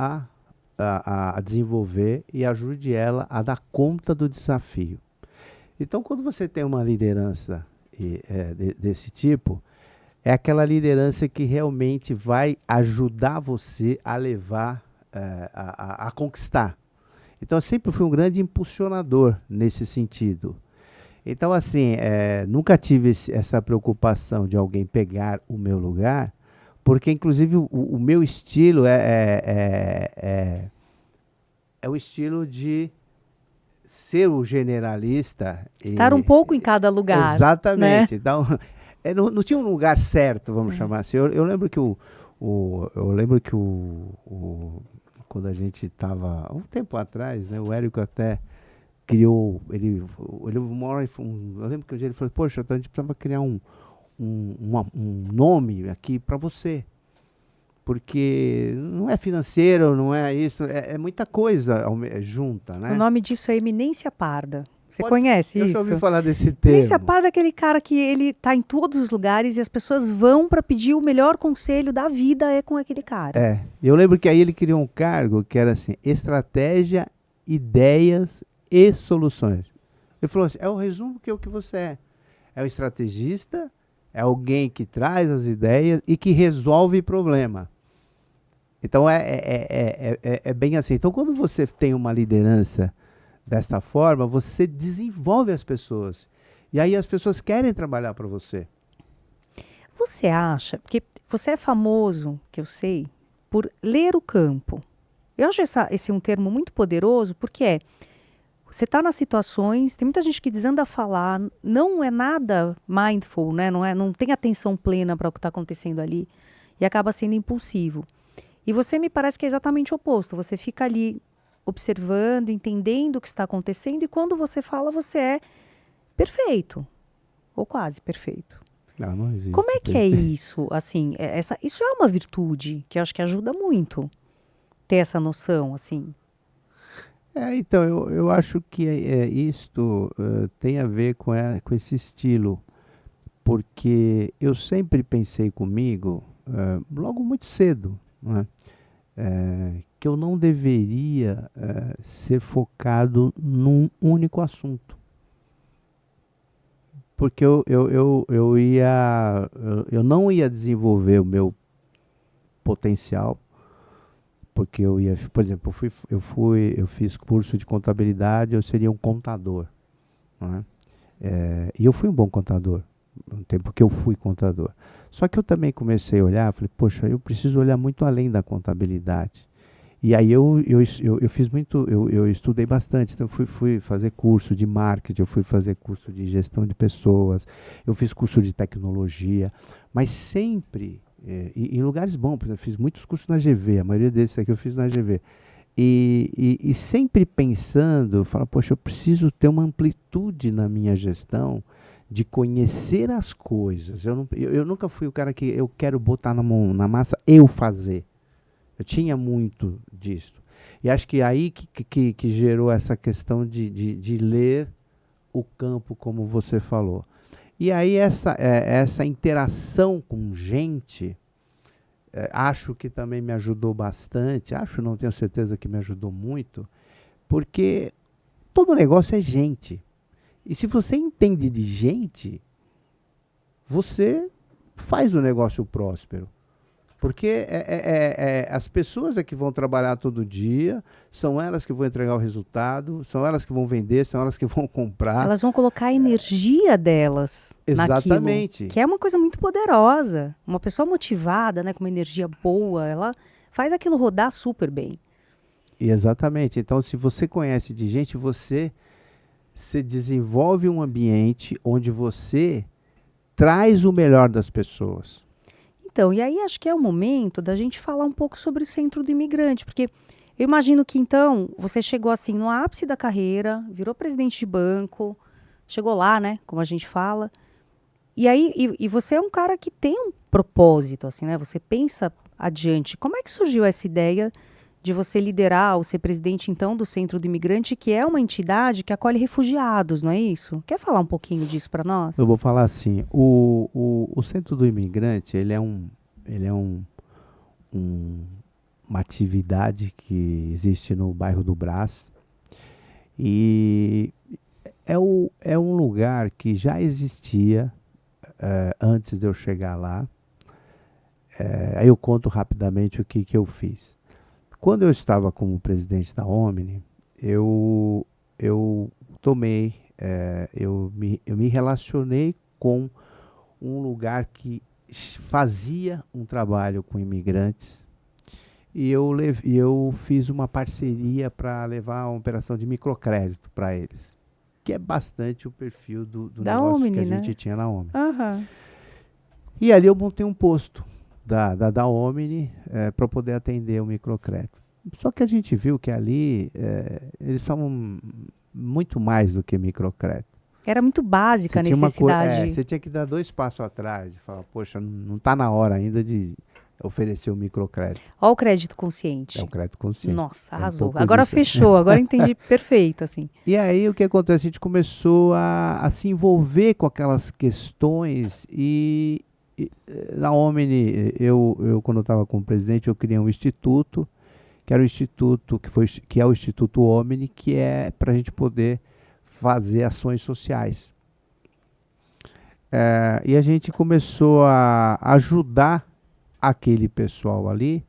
a desenvolver e ajude ela a dar conta do desafio. Então, quando você tem uma liderança desse tipo, é aquela liderança que realmente vai ajudar você a levar, a conquistar. Então, eu sempre fui um grande impulsionador nesse sentido. Então, assim, nunca tive essa preocupação de alguém pegar o meu lugar, porque, inclusive, o meu estilo é o estilo de ser o generalista. Estar um pouco em cada lugar, né? Exatamente. Então, não tinha um lugar certo, vamos chamar assim. Eu lembro que quando a gente estava, um tempo atrás, né, o Érico até criou, ele mora, eu lembro que um dia ele falou, poxa, a gente precisava criar um nome aqui para você, porque não é financeiro, não é isso, é muita coisa junta, O né? nome disso é eminência parda. Você conhece Eu isso? já ouvi falar desse Eminência termo. parda é aquele cara que ele tá em todos os lugares e as pessoas vão para pedir o melhor conselho da vida é com aquele cara. Eu lembro que aí ele criou um cargo que era assim, estratégia, ideias e soluções. Ele falou assim, é o resumo que é o que você é. É um estrategista, é alguém que traz as ideias e que resolve problema. Então é bem assim. Então quando você tem uma liderança desta forma, você desenvolve as pessoas. E aí as pessoas querem trabalhar para você. Você acha, porque você é famoso, que eu sei, por ler o campo. Eu acho esse um termo muito poderoso, porque você está nas situações, tem muita gente que desanda a falar, não é nada mindful, né? Não tem atenção plena para o que está acontecendo ali e acaba sendo impulsivo. E você me parece que é exatamente o oposto. Você fica ali observando, entendendo o que está acontecendo e quando você fala, você é perfeito, ou quase perfeito. Não existe. Como é que é isso? Assim, isso é uma virtude que eu acho que ajuda muito ter essa noção, assim. Então, eu acho que isto tem a ver com esse estilo, porque eu sempre pensei comigo, logo muito cedo, né, que eu não deveria ser focado num único assunto. Porque eu não ia desenvolver o meu potencial, porque por exemplo, eu fiz curso de contabilidade, eu seria um contador, né? E eu fui um bom contador, no tempo que eu fui contador. Só que eu também comecei a olhar, falei, poxa, eu preciso olhar muito além da contabilidade. E aí eu fiz muito, eu estudei bastante, então fui fazer curso de marketing, eu fui fazer curso de gestão de pessoas, eu fiz curso de tecnologia, mas sempre em lugares bons, por exemplo, fiz muitos cursos na GV, a maioria desses aqui eu fiz na GV. E sempre pensando, falo, poxa, eu preciso ter uma amplitude na minha gestão, de conhecer as coisas. Eu nunca fui o cara que eu quero botar na massa, eu fazer. Eu tinha muito disso. E acho que aí que gerou essa questão de ler o campo, como você falou. E aí essa interação com gente, acho que também me ajudou bastante. Acho, não tenho certeza que me ajudou muito, porque todo negócio é gente. E se você entende de gente, você faz o negócio próspero. Porque as pessoas que vão trabalhar todo dia, são elas que vão entregar o resultado, são elas que vão vender, são elas que vão comprar. Elas vão colocar a energia delas Exatamente. naquilo, que é uma coisa muito poderosa. Uma pessoa motivada, né, com uma energia boa, ela faz aquilo rodar super bem. Exatamente. Então, se você conhece de gente, você desenvolve um ambiente onde você traz o melhor das pessoas. Então, e aí acho que é o momento da gente falar um pouco sobre o Centro do Imigrante, porque eu imagino que então você chegou assim no ápice da carreira, virou presidente de banco, chegou lá, né, como a gente fala, e aí e você é um cara que tem um propósito, assim, né? Você pensa adiante. Como é que surgiu essa ideia de você liderar ou ser presidente então do Centro do Imigrante, que é uma entidade que acolhe refugiados, não é isso? Quer falar um pouquinho disso para nós? Eu vou falar assim, o Centro do Imigrante, ele é uma atividade que existe no bairro do Brás, e é um lugar que já existia antes de eu chegar lá, Aí eu conto rapidamente o que eu fiz. Quando eu estava como presidente da Omni, eu tomei, eu me relacionei com um lugar que fazia um trabalho com imigrantes e eu fiz uma parceria para levar uma operação de microcrédito para eles, que é bastante o perfil do Da negócio que a Omni, né? gente tinha na Omni. Aham. E ali eu montei um posto da Omni para poder atender o microcrédito. Só que a gente viu que ali eles falam muito mais do que microcrédito. Era muito básica a necessidade. Você tinha que dar 2 passos atrás e falar, poxa, não está na hora ainda de oferecer o microcrédito. Olha o crédito consciente. É um crédito consciente. Nossa, É um arrasou. pouco Agora disso. fechou, agora entendi perfeito, assim. E aí o que acontece? A gente começou a se envolver com aquelas questões na Omni, quando eu estava como presidente, eu criei um instituto, que era o instituto, que é o Instituto Omni, que é para a gente poder fazer ações sociais. E a gente começou a ajudar aquele pessoal ali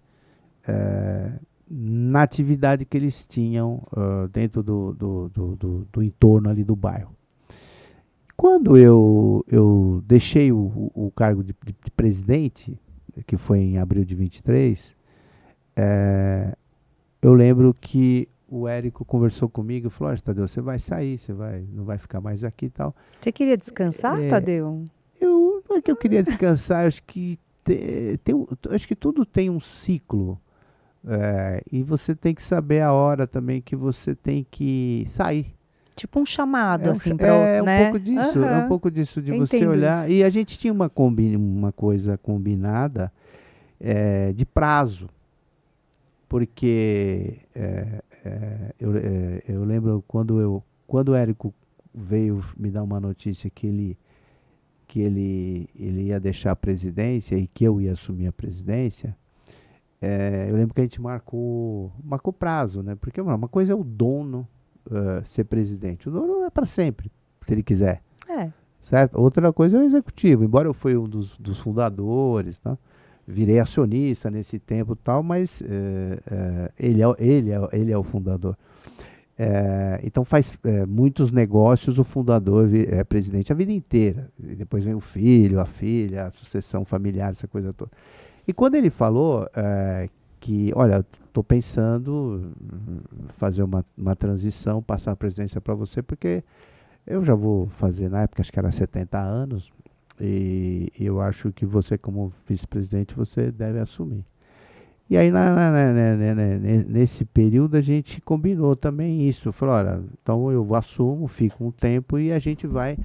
na atividade que eles tinham dentro do entorno ali do bairro. Quando eu deixei o cargo de presidente, que foi em abril de 23, eu lembro que o Érico conversou comigo e falou, olha, Tadeu, você vai sair, não vai ficar mais aqui e tal. Você queria descansar, Tadeu? Não é que eu queria descansar, acho que acho que tudo tem um ciclo. E você tem que saber a hora também que você tem que sair. Tipo um chamado, assim, um né? pouco disso, é um pouco disso de Eu você entendo olhar. isso. E a gente tinha uma coisa combinada de prazo, porque eu lembro quando o Érico veio me dar uma notícia que ele ia deixar a presidência e que eu ia assumir a presidência. Eu lembro que a gente marcou prazo, né? Porque uma coisa é o dono ser presidente. O dono é para sempre, se ele quiser. Certo? Outra coisa é o executivo. Embora eu fui um dos fundadores, tá? Virei acionista nesse tempo e tal, mas ele é o fundador. Então faz muitos negócios o fundador é presidente a vida inteira. E depois vem o filho, a filha, a sucessão familiar, essa coisa toda. E quando ele falou que, olha, estou pensando fazer uma transição, passar a presidência para você, porque eu já vou fazer, na época, acho que era 70 anos, e eu acho que você, como vice-presidente, você deve assumir. E aí, nesse período, a gente combinou também isso. Falou, olha, então eu assumo, fico um tempo, e a gente vai,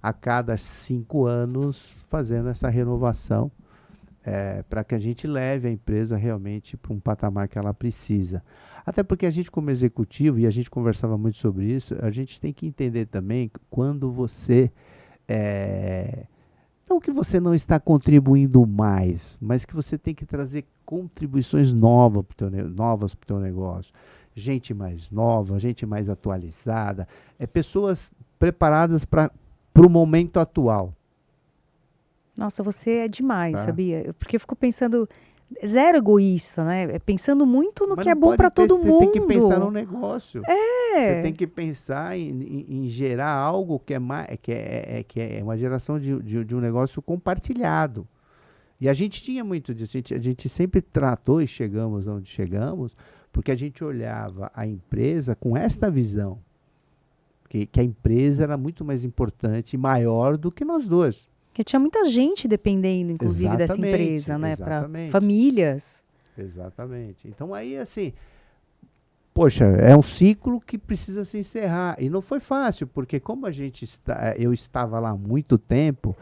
a cada 5 anos, fazendo essa renovação, para que a gente leve a empresa realmente para um patamar que ela precisa. Até porque a gente, como executivo, e a gente conversava muito sobre isso, a gente tem que entender também que quando você... não que você não está contribuindo mais, mas que você tem que trazer contribuições novas para o teu negócio. Gente mais nova, gente mais atualizada, pessoas preparadas para o momento atual. Nossa, você é demais, sabia? Porque eu fico pensando, zero egoísta, né? Pensando muito no Mas que é bom para todo mundo. Você tem que pensar no negócio. Você tem que pensar em gerar algo que é uma geração de um negócio compartilhado. E a gente tinha muito disso. A gente sempre tratou e chegamos onde chegamos, porque a gente olhava a empresa com esta visão. Que a empresa era muito mais importante e maior do que nós dois. Porque tinha muita gente dependendo, inclusive, dessa empresa, né? Para famílias. Exatamente. Então, aí, assim, poxa, é um ciclo que precisa se encerrar. E não foi fácil, porque como eu estava lá há muito tempo,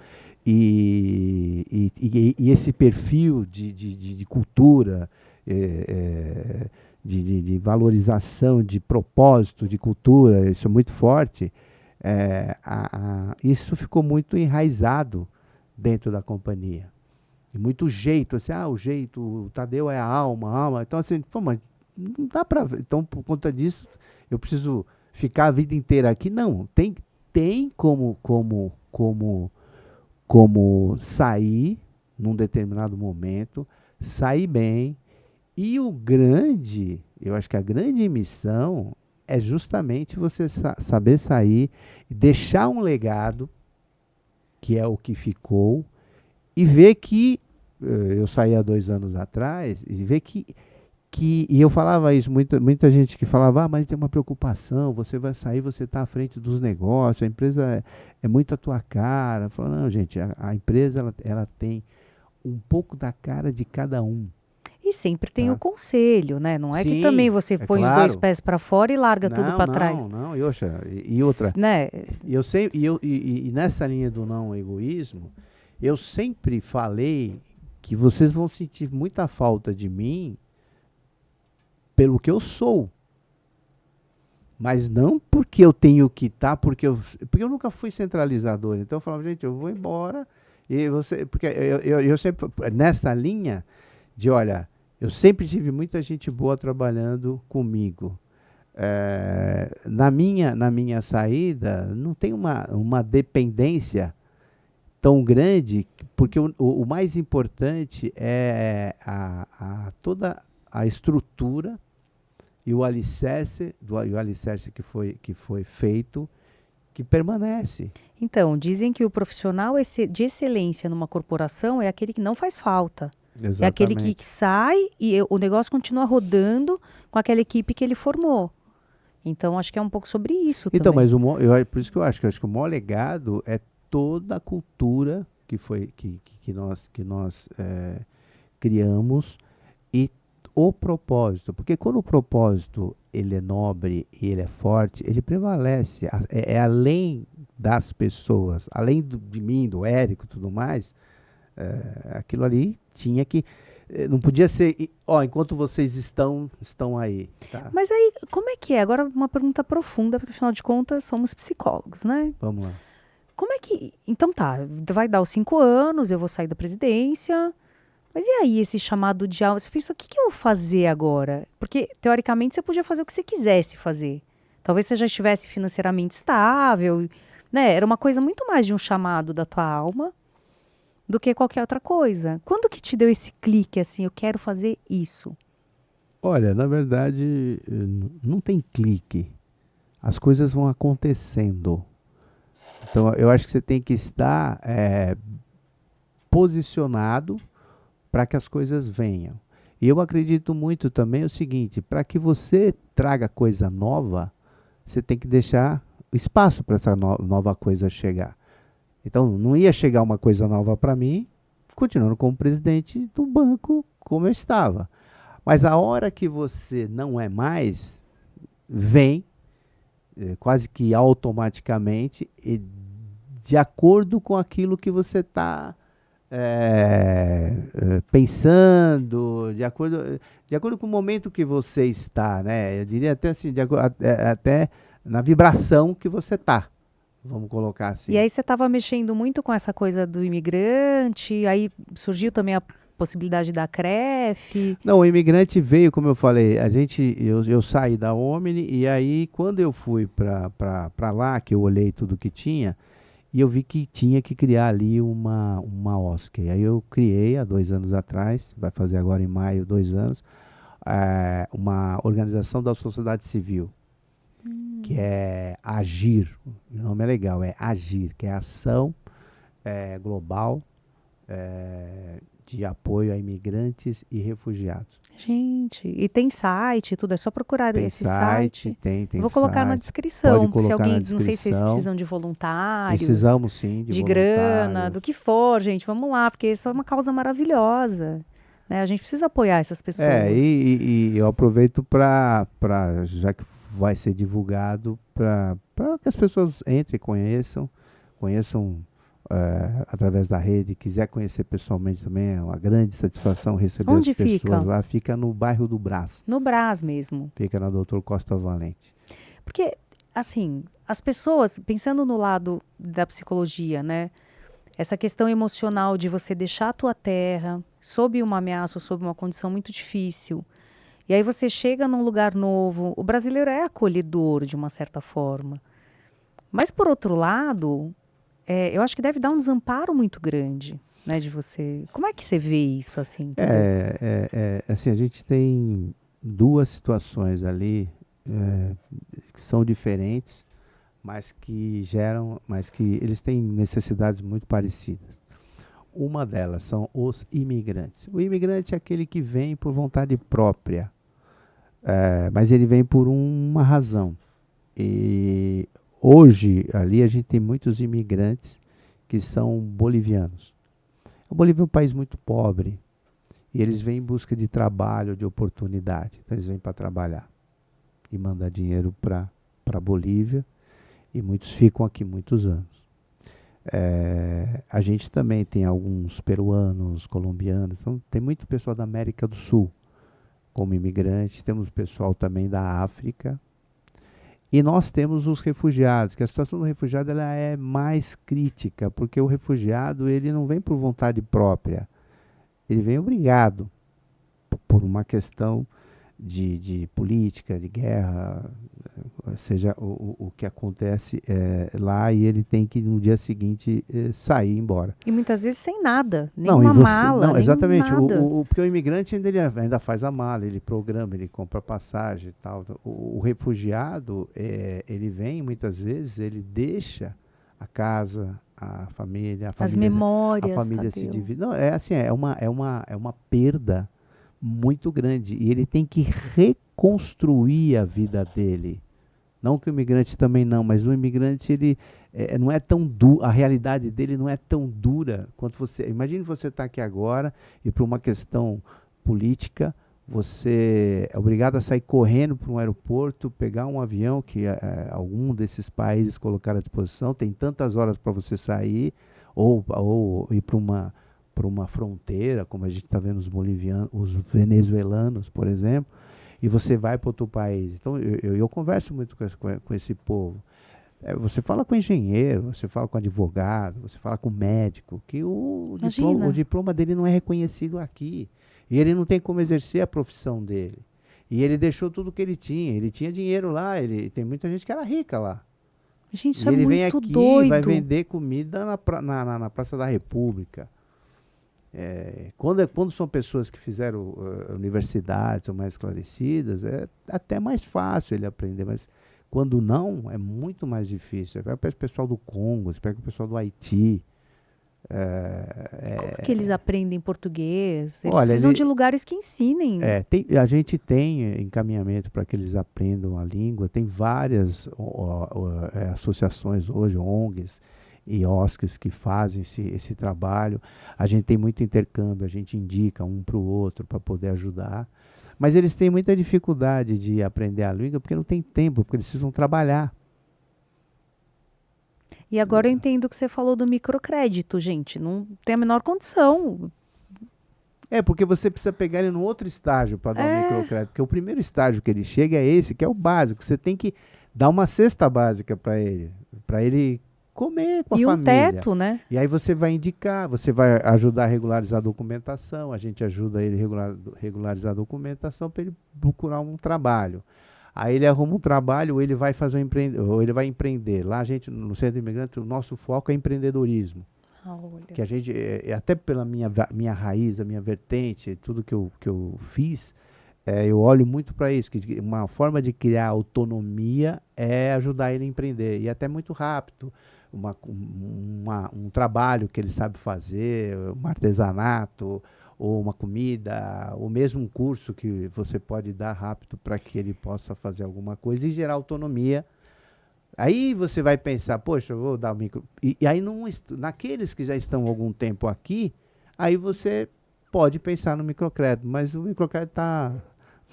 e esse perfil de cultura, de valorização, de propósito, de cultura, isso é muito forte. Isso ficou muito enraizado dentro da companhia. E muito jeito, assim, o jeito, o Tadeu é a alma. Então, assim, mas não dá para. Então, por conta disso, eu preciso ficar a vida inteira aqui. Não, tem como sair num determinado momento, sair bem. E eu acho que a grande missão é justamente você saber sair e deixar um legado, que é o que ficou, e ver que eu saí há 2 anos atrás, e ver e eu falava isso, muita gente que falava, mas tem uma preocupação, você vai sair, você está à frente dos negócios, a empresa é muito a tua cara. Eu falo, não, gente, a empresa ela tem um pouco da cara de cada um. E sempre tem o Tá? conselho, né? Não é que também Sim, você é põe os dois claro. pés para fora e larga tudo Não, para trás. não, e outra, Né? eu sei, e nessa linha do não egoísmo, eu sempre falei que vocês vão sentir muita falta de mim pelo que eu sou, mas não porque eu tenho que estar, porque eu nunca fui centralizador. Então eu falava, gente, eu vou embora e você, porque eu sempre nessa linha de, olha, eu sempre tive muita gente boa trabalhando comigo. Na minha saída, não tem uma dependência tão grande, porque o mais importante é toda a estrutura e o alicerce, que foi feito, que permanece. Então, dizem que o profissional de excelência numa corporação é aquele que não faz falta. É aquele que Exatamente. sai e o negócio continua rodando com aquela equipe que ele formou. Então, acho que é um pouco sobre isso Então, também. mas por isso que eu acho que o maior legado é toda a cultura que nós criamos, e o propósito. Porque quando o propósito ele é nobre e ele é forte, ele prevalece. É além das pessoas, além de mim, do Érico e tudo mais, aquilo ali tinha que. Não podia ser, ó, enquanto vocês estão aí. Tá? Mas aí, como é que é? Agora, uma pergunta profunda, porque afinal de contas, somos psicólogos, né? Vamos lá. Como é que. Então tá, vai dar os 5 anos, eu vou sair da presidência. Mas e aí, esse chamado de alma? Você pensa, o que que eu vou fazer agora? Porque, teoricamente, você podia fazer o que você quisesse fazer. Talvez você já estivesse financeiramente estável, né? Era uma coisa muito mais de um chamado da tua alma do que qualquer outra coisa. Quando que te deu esse clique, assim, eu quero fazer isso? Olha, na verdade, não tem clique. As coisas vão acontecendo. Então, eu acho que você tem que estar posicionado para que as coisas venham. E eu acredito muito também o seguinte: para que você traga coisa nova, você tem que deixar espaço para essa nova coisa chegar. Então, não ia chegar uma coisa nova para mim, continuando como presidente do banco, como eu estava. Mas a hora que você não é mais, vem quase que automaticamente, e de acordo com aquilo que você está pensando, de acordo com o momento que você está, né? Eu diria até assim, até na vibração que você está, vamos colocar E assim. aí você estava mexendo muito com essa coisa do imigrante, aí surgiu também a possibilidade da CREF. Não, o imigrante veio, como eu falei, eu saí da Omni, e aí quando eu fui para lá, que eu olhei tudo que tinha, e eu vi que tinha que criar ali uma OSC. Aí eu criei há 2 anos atrás, vai fazer agora em maio 2 anos, uma organização da sociedade civil, que é AGIR. O nome é legal, é AGIR, que é Ação Global de Apoio a Imigrantes e Refugiados. Gente, e tem site e tudo, é só procurar Tem esse site, site. tem Eu vou colocar na site. Pode descrição, se colocar na alguém, não sei se vocês descrição. precisam de voluntários, Precisamos sim de de grana, voluntários. do que for, gente, vamos lá, porque isso é uma causa maravilhosa, né? A gente precisa apoiar essas pessoas. E eu aproveito já que vai ser divulgado, para que as pessoas entrem e conheçam através da rede. Quiser conhecer pessoalmente também, é uma grande satisfação receber Onde as pessoas fica? lá. Fica no bairro do Brás, No Brás mesmo. fica na Doutor Costa Valente. Porque, assim, as pessoas, pensando no lado da psicologia, né? Essa questão emocional de você deixar a tua terra sob uma ameaça ou sob uma condição muito difícil. E aí você chega num lugar novo. O brasileiro é acolhedor de uma certa forma. Mas, por outro lado, eu acho que deve dar um desamparo muito grande. né? De você. Como é que você vê isso, assim, entendeu? Assim, a gente tem duas situações ali que são diferentes, mas que eles têm necessidades muito parecidas. Uma delas são os imigrantes. O imigrante é aquele que vem por vontade própria, mas ele vem por uma razão. E hoje ali a gente tem muitos imigrantes que são bolivianos. A Bolívia é um país muito pobre e eles vêm em busca de trabalho, de oportunidade. Então eles vêm para trabalhar e mandar dinheiro para a Bolívia e muitos ficam aqui muitos anos. A gente também tem alguns peruanos, colombianos, então tem muito pessoal da América do Sul como imigrante, temos pessoal também da África. E nós temos os refugiados, que a situação do refugiado ela é mais crítica, porque o refugiado ele não vem por vontade própria, ele vem obrigado por uma questão de política, de guerra, seja o que acontece lá e ele tem que no dia seguinte sair embora. E muitas vezes sem nada, nem Não, uma mala, não, nem exatamente. nada. Porque o imigrante ainda faz a mala, ele programa, ele compra passagem e tal. O refugiado, ele vem muitas vezes, ele deixa a casa, As a memórias, família se Tadeu. divide. Não, é assim, é uma perda muito grande e ele tem que reconstruir a vida dele. Não que o imigrante também não, mas o imigrante ele não é tão duro, a realidade dele não é tão dura quanto você. Imagine você estar aqui agora e por uma questão política você é obrigado a sair correndo para um aeroporto, pegar um avião que algum desses países colocaram à disposição, tem tantas horas para você sair ou ir para uma fronteira, como a gente está vendo os bolivianos, os venezuelanos, por exemplo, e você vai para outro país. Então, eu converso muito com esse povo. Você fala com engenheiro, você fala com advogado, você fala com médico, que o Imagina. diploma dele não é reconhecido aqui. E ele não tem como exercer a profissão dele. E ele deixou tudo que ele tinha. Ele tinha dinheiro lá, tem muita gente que era rica lá. Gente, isso E é ele vem muito aqui e vai doido. vender comida na Praça da República. Quando são pessoas que fizeram universidades, são mais esclarecidas, é até mais fácil ele aprender, mas quando não, é muito mais difícil. Você pega o pessoal do Congo, você pega o pessoal do Haiti. Como que eles aprendem português? Eles Olha, precisam de lugares que ensinem. a gente tem encaminhamento para que eles aprendam a língua, tem várias associações hoje, ONGs e OSCs que fazem esse trabalho. A gente tem muito intercâmbio, a gente indica um para o outro para poder ajudar. Mas eles têm muita dificuldade de aprender a língua porque não tem tempo, porque eles precisam trabalhar. E agora eu entendo que você falou do microcrédito, gente. Não tem a menor condição. Porque você precisa pegar ele no outro estágio para dar o microcrédito. Porque o primeiro estágio que ele chega é esse, que é o básico. Você tem que dar uma cesta básica para ele comer com a E um família. teto, né? E aí você vai indicar, você vai ajudar a regularizar a documentação, a gente ajuda ele a regularizar a documentação para ele procurar um trabalho. Aí ele arruma um trabalho, ou ele vai ou ele vai empreender. Lá a gente, no Centro Imigrante, o nosso foco é empreendedorismo. Olha. Que a gente, até pela minha raiz, a minha vertente, tudo que eu fiz, eu olho muito para isso, que uma forma de criar autonomia é ajudar ele a empreender, e até muito rápido. Um trabalho que ele sabe fazer, um artesanato, ou uma comida, ou mesmo um curso que você pode dar rápido para que ele possa fazer alguma coisa e gerar autonomia. Aí você vai pensar, poxa, eu vou dar micro. E aí, naqueles que já estão há algum tempo aqui, aí você pode pensar no microcrédito, mas o microcrédito está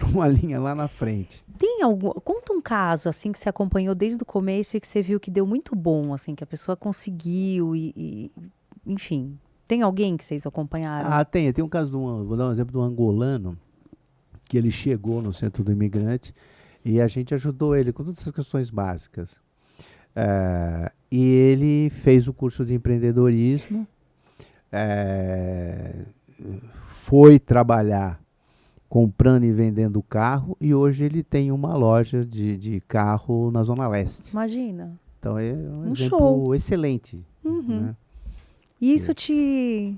numa linha lá na frente. Tem algum. Conta um caso assim que você acompanhou desde o começo e que você viu que deu muito bom, assim, que a pessoa conseguiu enfim. Tem alguém que vocês acompanharam? Tem um caso vou dar um exemplo do angolano, que ele chegou no centro do imigrante e a gente ajudou ele com todas essas questões básicas. E ele fez o curso de empreendedorismo, foi trabalhar comprando e vendendo carro e hoje ele tem uma loja de carro na Zona Leste. Imagina. Então é um exemplo show. excelente. Uhum. Né? E isso te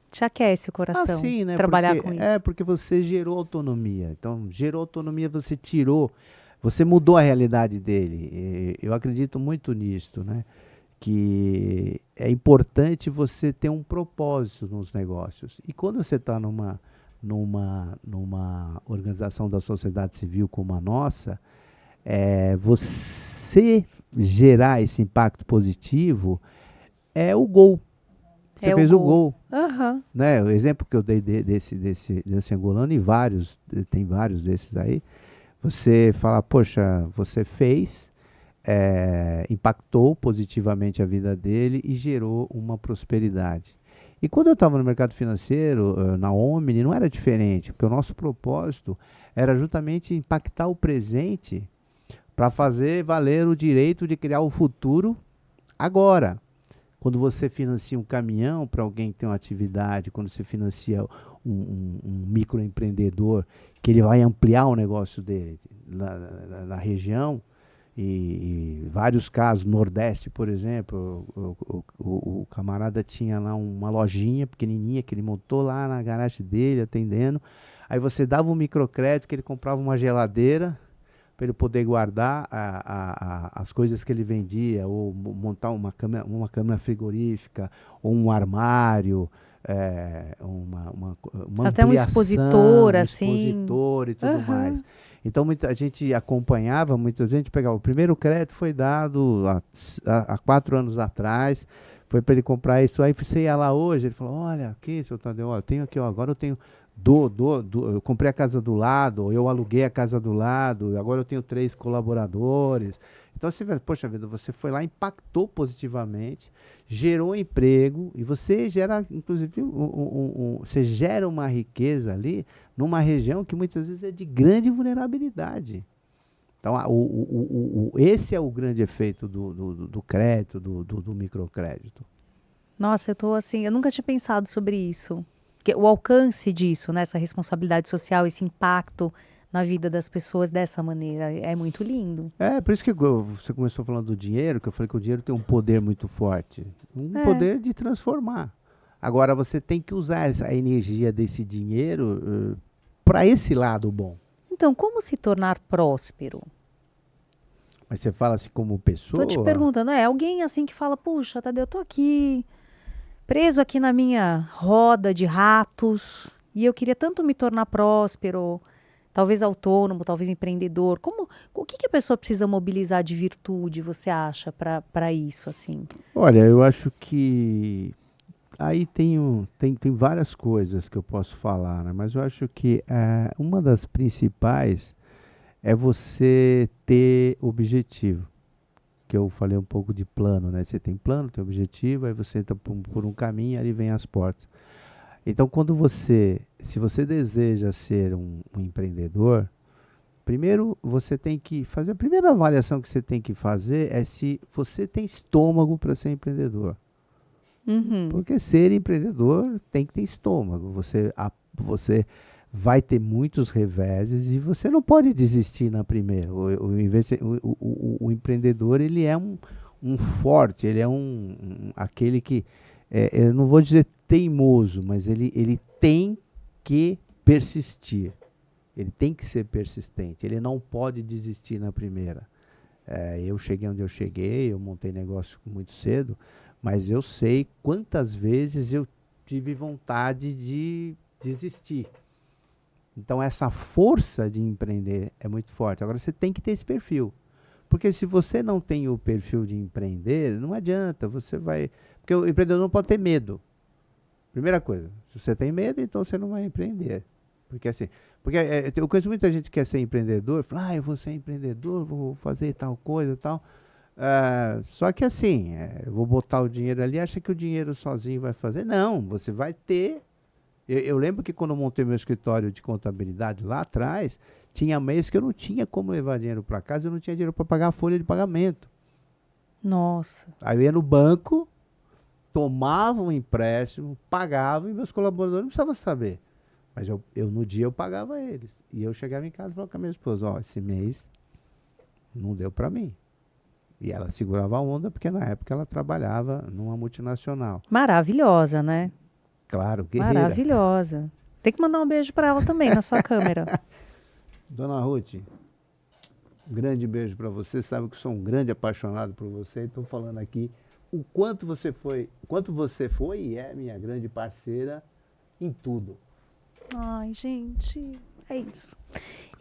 te aquece o coração, Assim, né? trabalhar Porque, com isso. porque você gerou autonomia. Então, gerou autonomia, você tirou, você mudou a realidade dele. E eu acredito muito nisto, né? Que é importante você ter um propósito nos negócios. E quando você está numa organização da sociedade civil como a nossa, você gerar esse impacto positivo é o gol. Você É o fez o gol. gol, Aham. né? O exemplo que eu dei desse angolano e vários, tem vários desses aí. Você fala, poxa, você fez, impactou positivamente a vida dele e gerou uma prosperidade. E quando eu estava no mercado financeiro, na Omni, não era diferente, porque o nosso propósito era justamente impactar o presente para fazer valer o direito de criar o futuro agora. Quando você financia um caminhão para alguém que tem uma atividade, quando você financia um microempreendedor, que ele vai ampliar o negócio dele na região, e vários casos, Nordeste, por exemplo, o camarada tinha lá uma lojinha pequenininha que ele montou lá na garagem dele, atendendo. Aí você dava um microcrédito que ele comprava uma geladeira para ele poder guardar as coisas que ele vendia, ou montar uma câmera frigorífica, ou um armário, uma Até um ampliação, expositor, um assim. expositor e tudo mais. Aham. Então muita gente acompanhava, muita gente pegava. O primeiro crédito foi dado há 4 anos atrás, foi para ele comprar isso. Aí você ia lá hoje, ele falou: olha, aqui, seu Tadeu, ó, eu tenho aqui, ó, agora eu tenho. Eu comprei a casa do lado, eu aluguei a casa do lado, agora eu tenho 3 colaboradores. Então você vê, poxa vida, você foi lá, impactou positivamente, gerou emprego e você gera, inclusive, você gera uma riqueza ali numa região que muitas vezes é de grande vulnerabilidade. Então, esse é o grande efeito do crédito, do microcrédito. Nossa, eu tô assim, eu nunca tinha pensado sobre isso. O alcance disso, né? Essa responsabilidade social, esse impacto na vida das pessoas dessa maneira, é muito lindo. Por isso que você começou falando do dinheiro, que eu falei que o dinheiro tem um poder muito forte. Um É. poder de transformar. Agora, você tem que usar a energia desse dinheiro para esse lado bom. Então, como se tornar próspero? Mas você fala assim como Tô te pessoa. perguntando, alguém assim que fala, puxa, Tadeu, eu tô aqui, preso aqui na minha roda de ratos, e eu queria tanto me tornar próspero, talvez autônomo, talvez empreendedor. O que que a pessoa precisa mobilizar de virtude, você acha, para isso, assim? Olha, eu acho que aí tem várias coisas que eu posso falar, né? Mas eu acho que uma das principais é você ter objetivo. Que eu falei um pouco de plano, né? Você tem plano, tem objetivo, aí você entra por um caminho, ali vem as portas. Então, se você deseja ser um empreendedor, primeiro você tem que fazer, a primeira avaliação que você tem que fazer é se você tem estômago para ser empreendedor. Uhum. Porque ser empreendedor tem que ter estômago. Você vai ter muitos reveses e você não pode desistir na primeira. O empreendedor, ele é um forte, ele é aquele que, eu não vou dizer teimoso, mas ele tem que persistir. Ele tem que ser persistente. Ele não pode desistir na primeira. Eu cheguei onde eu cheguei, eu montei negócio muito cedo, mas eu sei quantas vezes eu tive vontade de desistir. Então, essa força de empreender é muito forte. Agora, você tem que ter esse perfil. Porque se você não tem o perfil de empreender, não adianta. Você vai. Porque o empreendedor não pode ter medo. Primeira coisa. Se você tem medo, então você não vai empreender. Porque assim. Eu conheço muita gente que quer ser empreendedor, fala, eu vou ser empreendedor, vou fazer tal coisa e tal. Só que assim, eu vou botar o dinheiro ali, acha que o dinheiro sozinho vai fazer? Não, você vai ter. Eu lembro que quando eu montei meu escritório de contabilidade lá atrás, tinha mês que eu não tinha como levar dinheiro para casa, eu não tinha dinheiro para pagar a folha de pagamento. Nossa. Aí eu ia no banco, tomava um empréstimo, pagava e meus colaboradores não precisavam saber. Mas no dia eu pagava eles. E eu chegava em casa e falava com a minha esposa, esse mês não deu para mim. E ela segurava a onda porque na época ela trabalhava numa multinacional. Maravilhosa, né? Claro, guerreira. Maravilhosa. Tem que mandar um beijo para ela também na sua câmera. Dona Ruth, um grande beijo para você. Sabe que sou um grande apaixonado por você. Estou falando aqui o quanto você foi e é minha grande parceira em tudo. Ai, gente, é isso.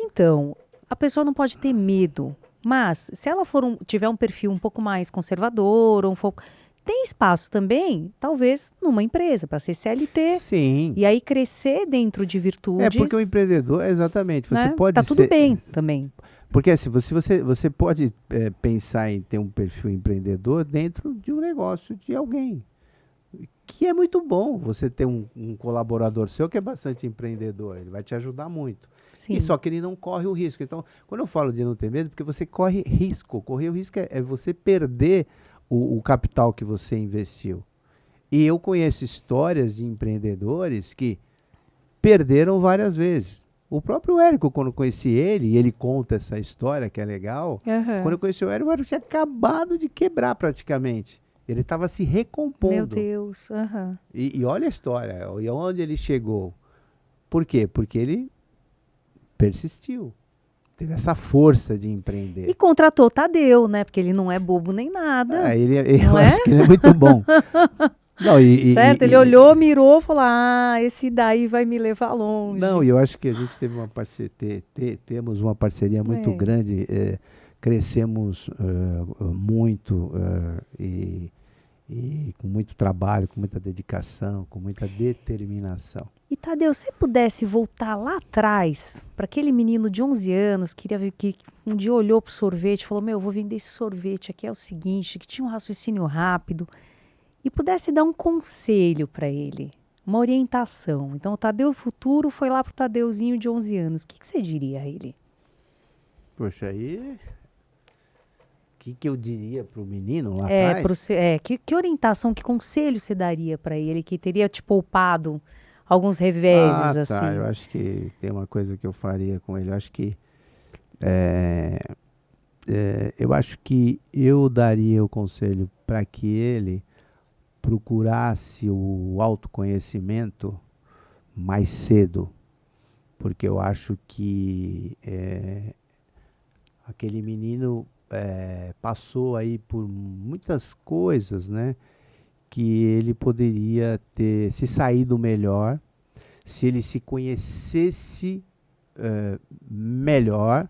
Então, a pessoa não pode ter medo, mas se ela tiver um perfil um pouco mais conservador, tem espaço também, talvez, numa empresa, para ser CLT. Sim. E aí crescer dentro de virtudes. É porque o empreendedor, exatamente, você né? pode Tá tudo bem também. Porque assim, você pode pensar em ter um perfil empreendedor dentro de um negócio de alguém. Que é muito bom você ter um colaborador seu que é bastante empreendedor, ele vai te ajudar muito. Sim. E só que ele não corre o risco. Então, quando eu falo de não ter medo, porque você corre risco. Correr o risco é você perder o capital que você investiu. E eu conheço histórias de empreendedores que perderam várias vezes. O próprio Érico, quando eu conheci ele, e ele conta essa história que é legal, quando eu conheci o Érico tinha acabado de quebrar praticamente. Ele estava se recompondo. Meu Deus. E olha a história, e onde ele chegou. Por quê? Porque ele persistiu. Teve essa força de empreender. E contratou o Tadeu, né? Porque ele não é bobo nem nada. Eu acho que ele é muito bom. Não, certo? Ele olhou, mirou, falou, esse daí vai me levar longe. Não, e eu acho que a gente teve uma parceria, temos uma parceria muito grande, crescemos muito e com muito trabalho, com muita dedicação, com muita determinação. E Tadeu, se pudesse voltar lá atrás, para aquele menino de 11 anos, que um dia olhou pro sorvete e falou, eu vou vender esse sorvete aqui, é o seguinte, que tinha um raciocínio rápido, e pudesse dar um conselho para ele, uma orientação. Então, o Tadeu futuro foi lá pro Tadeuzinho de 11 anos. O que você diria a ele? Poxa, aí... O que eu diria pro menino lá atrás? Que orientação, que conselho você daria para ele, que teria te poupado alguns reveses, assim? Tá, eu acho que tem uma coisa que eu faria com ele. Eu acho que... eu acho que eu daria o conselho para que ele procurasse o autoconhecimento mais cedo, porque eu acho que aquele menino passou aí por muitas coisas, né, que ele poderia ter se saído melhor se ele se conhecesse melhor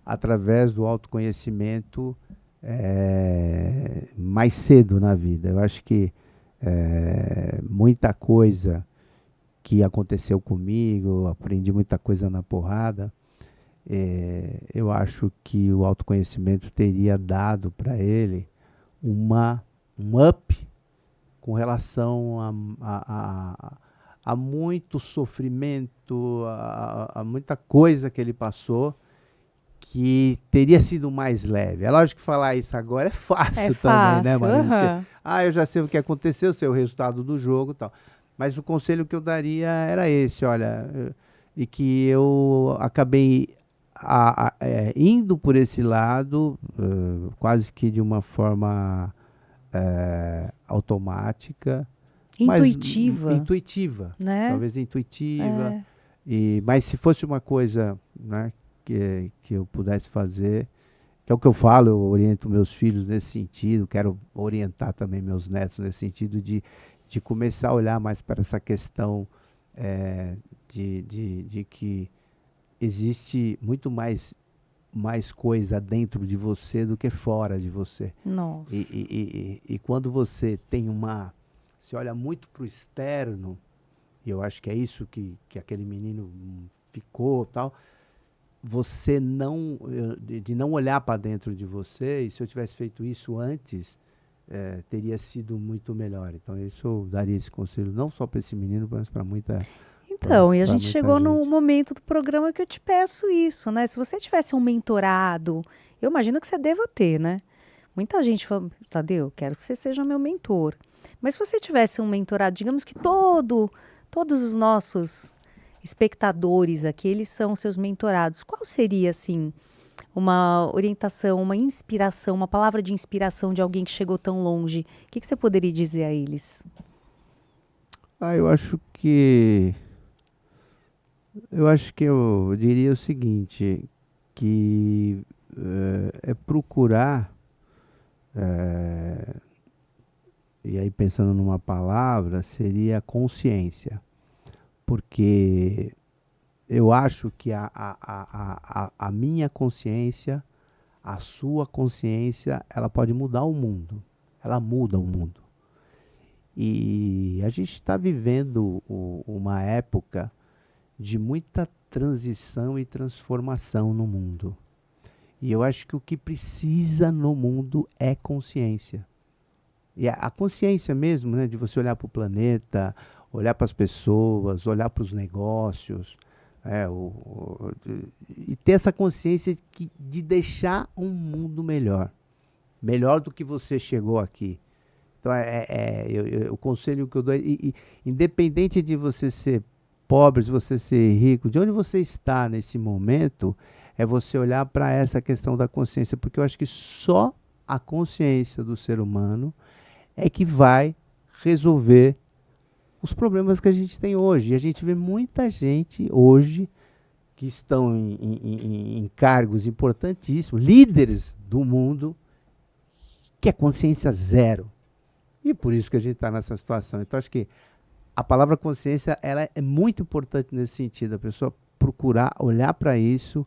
através do autoconhecimento mais cedo na vida. Eu acho que muita coisa que aconteceu comigo, aprendi muita coisa na porrada, eu acho que o autoconhecimento teria dado para ele um up com relação a muito sofrimento, a muita coisa que ele passou, que teria sido mais leve. É lógico que falar isso agora é fácil também, né, Marisa? Porque, eu já sei o que aconteceu, sei o resultado do jogo e tal. Mas o conselho que eu daria era esse, olha, e que eu acabei indo por esse lado, quase que de uma forma automática. Intuitiva, né? Talvez intuitiva. Mas se fosse uma coisa, né, que eu pudesse fazer, que é o que eu falo, eu oriento meus filhos nesse sentido, quero orientar também meus netos nesse sentido de começar a olhar mais para essa questão de que existe muito mais coisa dentro de você do que fora de você. Nossa. E quando você tem você olha muito para o externo, e eu acho que é isso que aquele menino ficou, tal, você não olhar para dentro de você, e se eu tivesse feito isso antes, teria sido muito melhor. Então, isso eu daria esse conselho, não só para esse menino, mas para muita... Então, e a gente chegou num momento do programa que eu te peço isso, né? Se você tivesse um mentorado, eu imagino que você deva ter, né? Muita gente fala, Tadeu, quero que você seja meu mentor. Mas se você tivesse um mentorado, digamos que todos os nossos espectadores aqui, eles são seus mentorados. Qual seria, assim, uma orientação, uma inspiração, uma palavra de inspiração de alguém que chegou tão longe? O que você poderia dizer a eles? Eu acho que eu diria o seguinte, que é procurar, eh, e aí pensando numa palavra, seria consciência. Porque eu acho que a minha consciência, a sua consciência, ela pode mudar o mundo. Ela muda o mundo. E a gente está vivendo uma época de muita transição e transformação no mundo. E eu acho que o que precisa no mundo é consciência. E a consciência mesmo, né, de você olhar para o planeta, olhar para as pessoas, olhar para os negócios, e ter essa consciência de deixar um mundo melhor. Melhor do que você chegou aqui. Então, o conselho que eu dou, independente de você ser pobre, de você ser rico, de onde você está nesse momento, é você olhar para essa questão da consciência, porque eu acho que só a consciência do ser humano é que vai resolver os problemas que a gente tem hoje. E a gente vê muita gente hoje que estão em cargos importantíssimos, líderes do mundo, que é consciência zero. E por isso que a gente está nessa situação. Então, acho que a palavra consciência ela é muito importante nesse sentido. A pessoa procurar olhar para isso,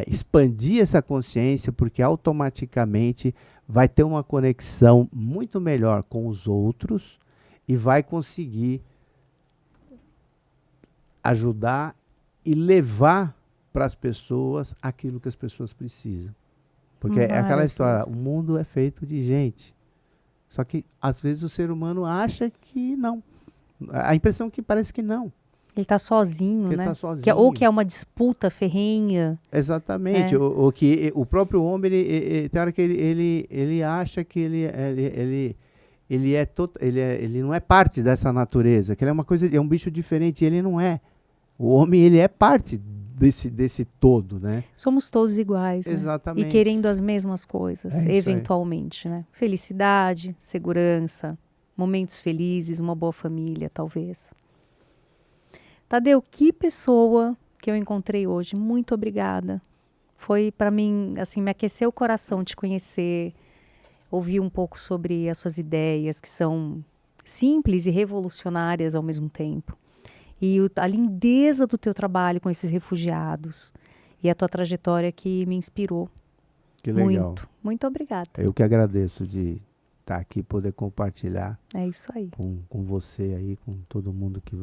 expandir essa consciência, porque automaticamente vai ter uma conexão muito melhor com os outros e vai conseguir ajudar e levar para as pessoas aquilo que as pessoas precisam. Porque é aquela história, o mundo é feito de gente. Só que, às vezes, o ser humano acha que não. A impressão é que parece que não. Ele está sozinho, que né? Ele tá sozinho. Ou que é uma disputa ferrenha. Exatamente. Ou que o próprio homem, tem hora que ele acha que ele não é parte dessa natureza, que ele é uma coisa, é um bicho diferente, e ele não é. O homem, ele é parte desse todo, né? Somos todos iguais, né? Exatamente. E querendo as mesmas coisas, eventualmente, né? Felicidade, segurança, momentos felizes, uma boa família, talvez. Tadeu, que pessoa que eu encontrei hoje. Muito obrigada. Foi, para mim, assim, me aqueceu o coração te conhecer, ouvir um pouco sobre as suas ideias, que são simples e revolucionárias ao mesmo tempo. E a lindeza do teu trabalho com esses refugiados. E a tua trajetória que me inspirou. Que legal. Muito, muito obrigada. Eu que agradeço de estar aqui, poder compartilhar. É isso aí. Com você aí, com todo mundo que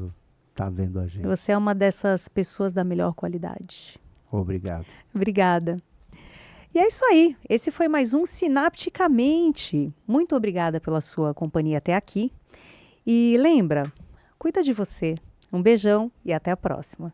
está vendo a gente. Você é uma dessas pessoas da melhor qualidade. Obrigado. Obrigada. E é isso aí. Esse foi mais um Sinapticamente. Muito obrigada pela sua companhia até aqui. E lembra, cuida de você. Um beijão e até a próxima.